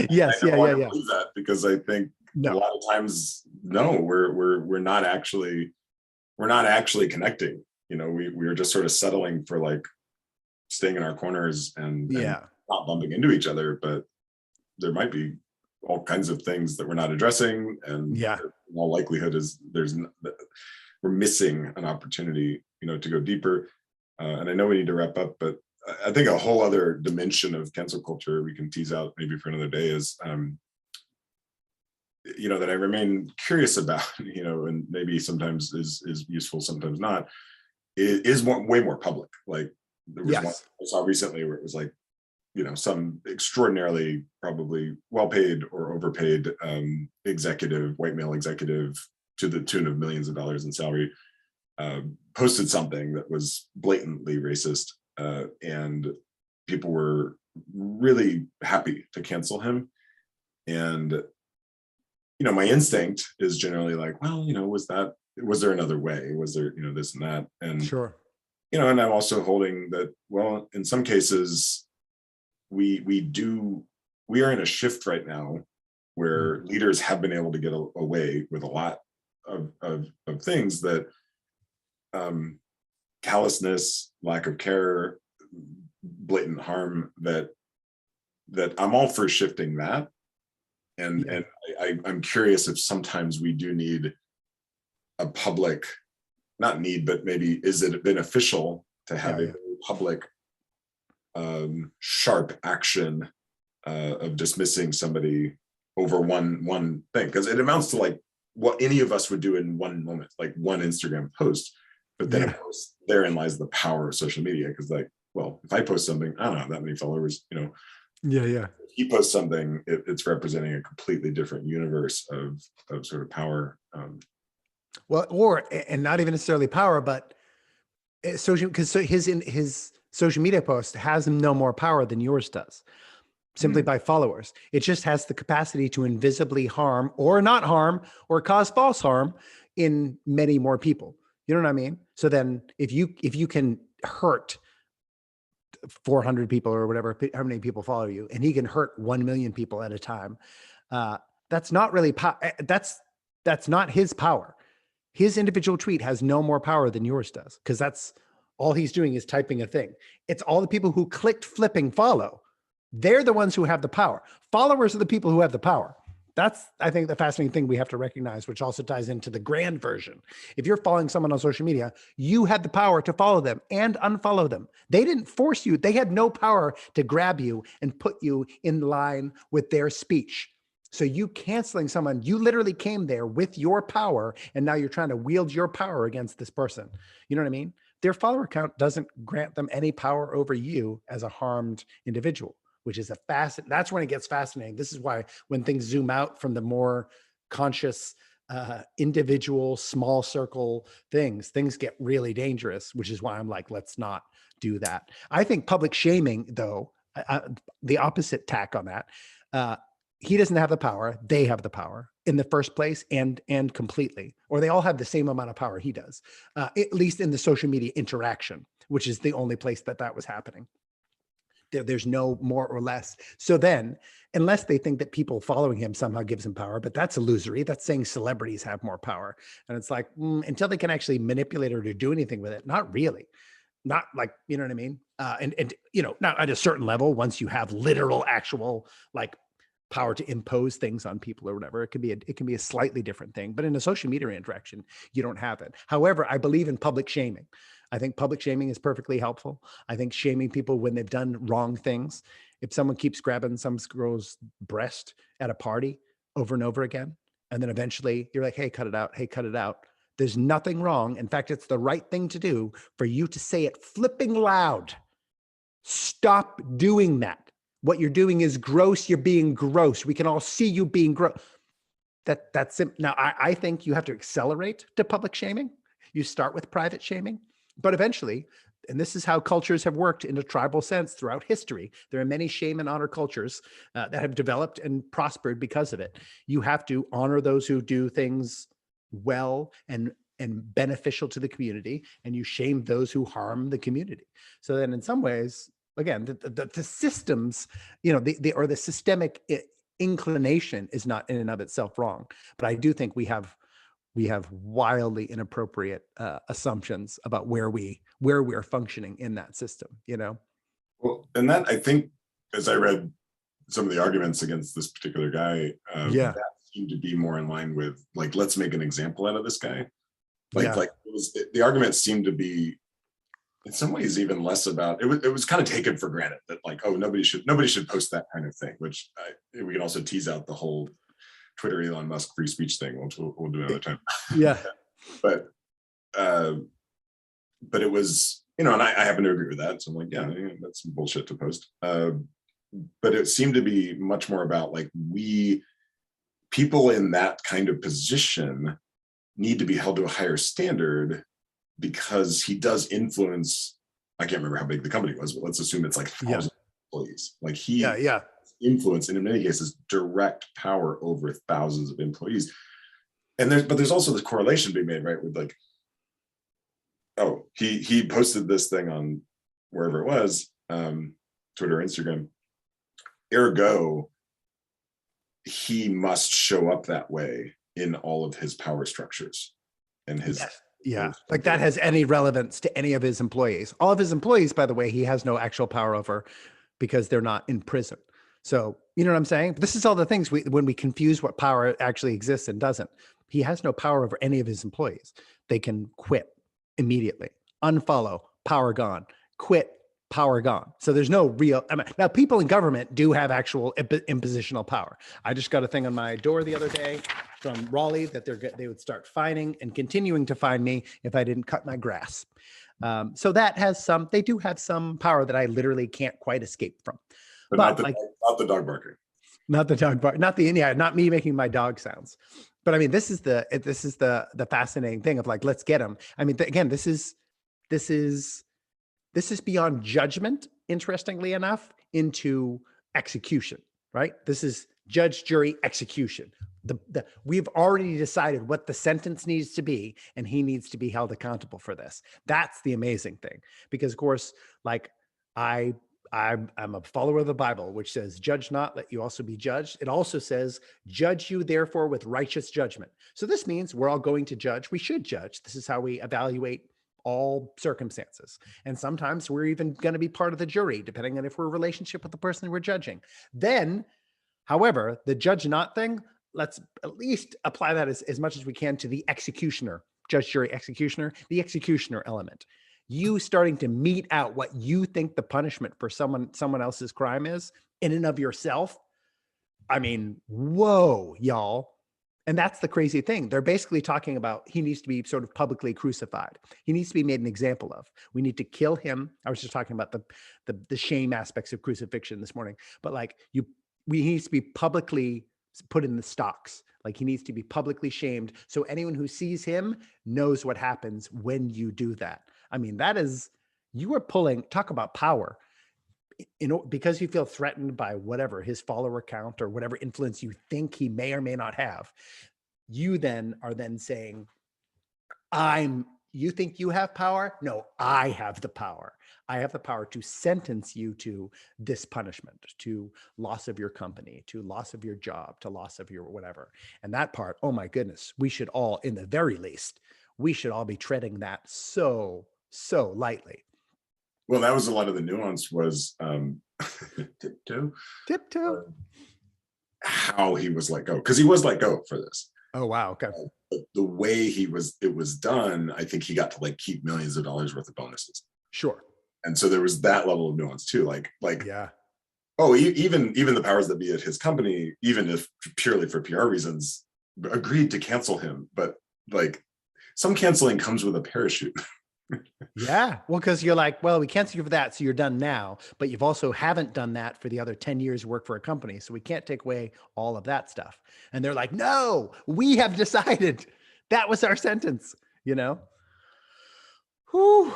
Yes. I no longer Yeah. believe that, because I think a lot of times, no, we're not actually connecting. We're just sort of settling for like staying in our corners and not bumping into each other, but there might be all kinds of things that we're not addressing, and in all likelihood is we're missing an opportunity to go deeper. And I know we need to wrap up, but I think a whole other dimension of cancel culture we can tease out maybe for another day is that I remain curious about, and maybe sometimes is useful, sometimes not, is way more public. Like there was one I saw recently where it was like, some extraordinarily probably well-paid or overpaid white male executive to the tune of millions of dollars in salary posted something that was blatantly racist, and people were really happy to cancel him. And my instinct is generally like, well, was there another way? Was there this and that? And sure. And I'm also holding that, well, in some cases we are in a shift right now where leaders have been able to get away with a lot of things that callousness, lack of care, blatant harm, that I'm all for shifting that. And I'm curious if sometimes we do need a public, not need, but maybe is it beneficial to have a very public sharp action of dismissing somebody over one thing, because it amounts to like what any of us would do in one moment, like one Instagram post. But then of course therein lies the power of social media, because like, well, if I post something, I don't have that many followers, you know. Yeah. If he posts something, it's representing a completely different universe of sort of power. Well, and not even necessarily power, but social, because his social media post has no more power than yours does, simply by followers. It just has the capacity to invisibly harm or not harm or cause false harm in many more people. You know what I mean? So then if you can hurt 400 people or whatever, how many people follow you, and he can hurt 1 million people at a time, that's not really that's not his power. His individual tweet has no more power than yours does, because that's all he's doing is typing a thing. It's all the people who clicked flipping follow. They're the ones who have the power. Followers are the people who have the power. That's, I think, the fascinating thing we have to recognize, which also ties into the grand version. If you're following someone on social media, you had the power to follow them and unfollow them. They didn't force you. They had no power to grab you and put you in line with their speech. So you canceling someone, you literally came there with your power, and now you're trying to wield your power against this person. You know what I mean? Their follower count doesn't grant them any power over you as a harmed individual, which is that's when it gets fascinating. This is why when things zoom out from the more conscious, individual, small circle things get really dangerous, which is why I'm like, let's not do that. I think public shaming, though, the opposite tack on that, he doesn't have the power. They have the power in the first place, and completely, or they all have the same amount of power he does, at least in the social media interaction, which is the only place that was happening. There's no more or less. So then, unless they think that people following him somehow gives him power, but that's illusory. That's saying celebrities have more power. And it's like, until they can actually manipulate it or do anything with it, not really. Not like, you know what I mean? And you know, not at a certain level, once you have literal, actual, like, power to impose things on people or whatever, it can be a slightly different thing. But in a social media interaction, you don't have it. However, I believe in public shaming. I think public shaming is perfectly helpful. I think shaming people when they've done wrong things. If someone keeps grabbing some girl's breast at a party over and over again, and then eventually you're like, hey, cut it out. Hey, cut it out. There's nothing wrong. In fact, it's the right thing to do for you to say it flipping loud. Stop doing that. What you're doing is gross. You're being gross. We can all see you being gross. That's it. Now, I think you have to accelerate to public shaming. You start with private shaming, but eventually, and this is how cultures have worked in a tribal sense throughout history. There are many shame and honor cultures that have developed and prospered because of it. You have to honor those who do things well and beneficial to the community, and you shame those who harm the community. So then in some ways, again, the systems, you know, the systemic inclination is not in and of itself wrong. But I do think we have wildly inappropriate assumptions about where we're functioning in that system, you know? Well, and that, I think, as I read some of the arguments against this particular guy, that seemed to be more in line with, like, let's make an example out of this guy. Like the argument seemed to be, in some ways, even less about it. It was kind of taken for granted that, like, oh, nobody should post that kind of thing. Which we can also tease out the whole Twitter Elon Musk free speech thing, which we'll do another time. Yeah. but it was, you know, and I happen to agree with that. So I'm like, yeah, that's some bullshit to post. But it seemed to be much more about, like, people in that kind of position need to be held to a higher standard, because he does influence, I can't remember how big the company was, but let's assume it's like 1,000 employees. Like, he influence, and in many cases direct power over thousands of employees. And there's also this correlation being made, right, with, like, oh, he posted this thing on wherever it was, Twitter, Instagram, ergo he must show up that way in all of his power structures and his like that has any relevance to any of his employees. All of his employees, by the way, he has no actual power over, because they're not in prison. So, you know what I'm saying? This is all the things when we confuse what power actually exists and doesn't. He has no power over any of his employees. They can quit immediately, unfollow, power gone, quit power gone. So there's no real, I mean, now people in government do have actual impositional power. I just got a thing on my door the other day from Raleigh that they would start fining and continuing to fine me if I didn't cut my grass. So that has they do have some power that I literally can't quite escape from. But not the dog barking. Not the dog bark, not me making my dog sounds. But I mean, this is the fascinating thing of like, let's get them. I mean, again, this is beyond judgment, interestingly enough, into execution, right? This is judge, jury, execution. We've already decided what the sentence needs to be, and he needs to be held accountable for this. That's the amazing thing. Because of course, like I'm a follower of the Bible, which says, judge not, let you also be judged. It also says, judge you therefore with righteous judgment. So this means we're all going to judge. We should judge. This is how we evaluate all circumstances. And sometimes we're even going to be part of the jury, depending on if we're in a relationship with the person we're judging. Then, however, the judge not thing, let's at least apply that as much as we can to the executioner, judge, jury, executioner, the executioner element. You starting to mete out what you think the punishment for someone else's crime is in and of yourself. I mean, whoa, y'all. And that's the crazy thing. They're basically talking about he needs to be sort of publicly crucified. He needs to be made an example of. We need to kill him. I was just talking about the shame aspects of crucifixion this morning. But like he needs to be publicly put in the stocks. Like he needs to be publicly shamed. So anyone who sees him knows what happens when you do that. I mean, you are pulling, talk about power. Because you feel threatened by whatever his follower count or whatever influence you think he may or may not have, you then are saying, you think you have power? No, I have the power. I have the power to sentence you to this punishment, to loss of your company, to loss of your job, to loss of your whatever. And that part, oh my goodness, we should all, in the very least, we should all be treading that so lightly. Well, that was a lot of the nuance was tiptoe, how he was let go, because he was let go for this. Oh wow, okay. The way it was done, I think he got to like keep millions of dollars worth of bonuses. Sure. And so there was that level of nuance too, like yeah. Oh, even the powers that be at his company, even if purely for PR reasons, agreed to cancel him. But like some canceling comes with a parachute. Yeah. Well, because you're like, well, we cancel you for that. So you're done now, but you've also haven't done that for the other 10 years work for a company. So we can't take away all of that stuff. And they're like, no, we have decided that was our sentence, you know? Whew.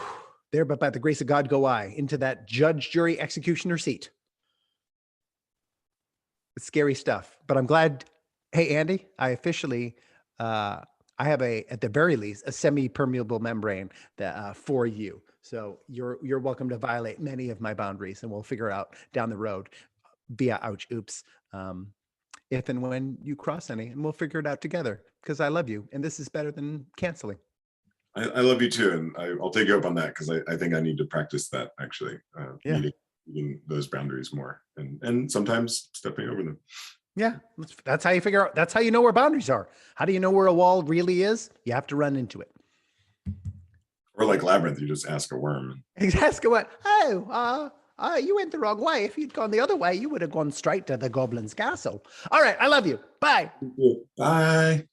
There, but by the grace of God, go I into that judge, jury, executioner seat. It's scary stuff, but I'm glad. Hey, Andy, I officially, I have at the very least, a semi-permeable membrane that for you. So you're welcome to violate many of my boundaries, and we'll figure out down the road via oops, if and when you cross any, and we'll figure it out together because I love you, and this is better than canceling. I love you too, and I'll take you up on that because I think I need to practice that actually, meeting those boundaries more, and sometimes stepping over them. Yeah, that's how you figure out. That's how you know where boundaries are. How do you know where a wall really is? You have to run into it. Or like Labyrinth, you just ask a worm. Ask a what? Oh, you went the wrong way. If you'd gone the other way, you would have gone straight to the goblin's castle. All right, I love you. Bye. Bye.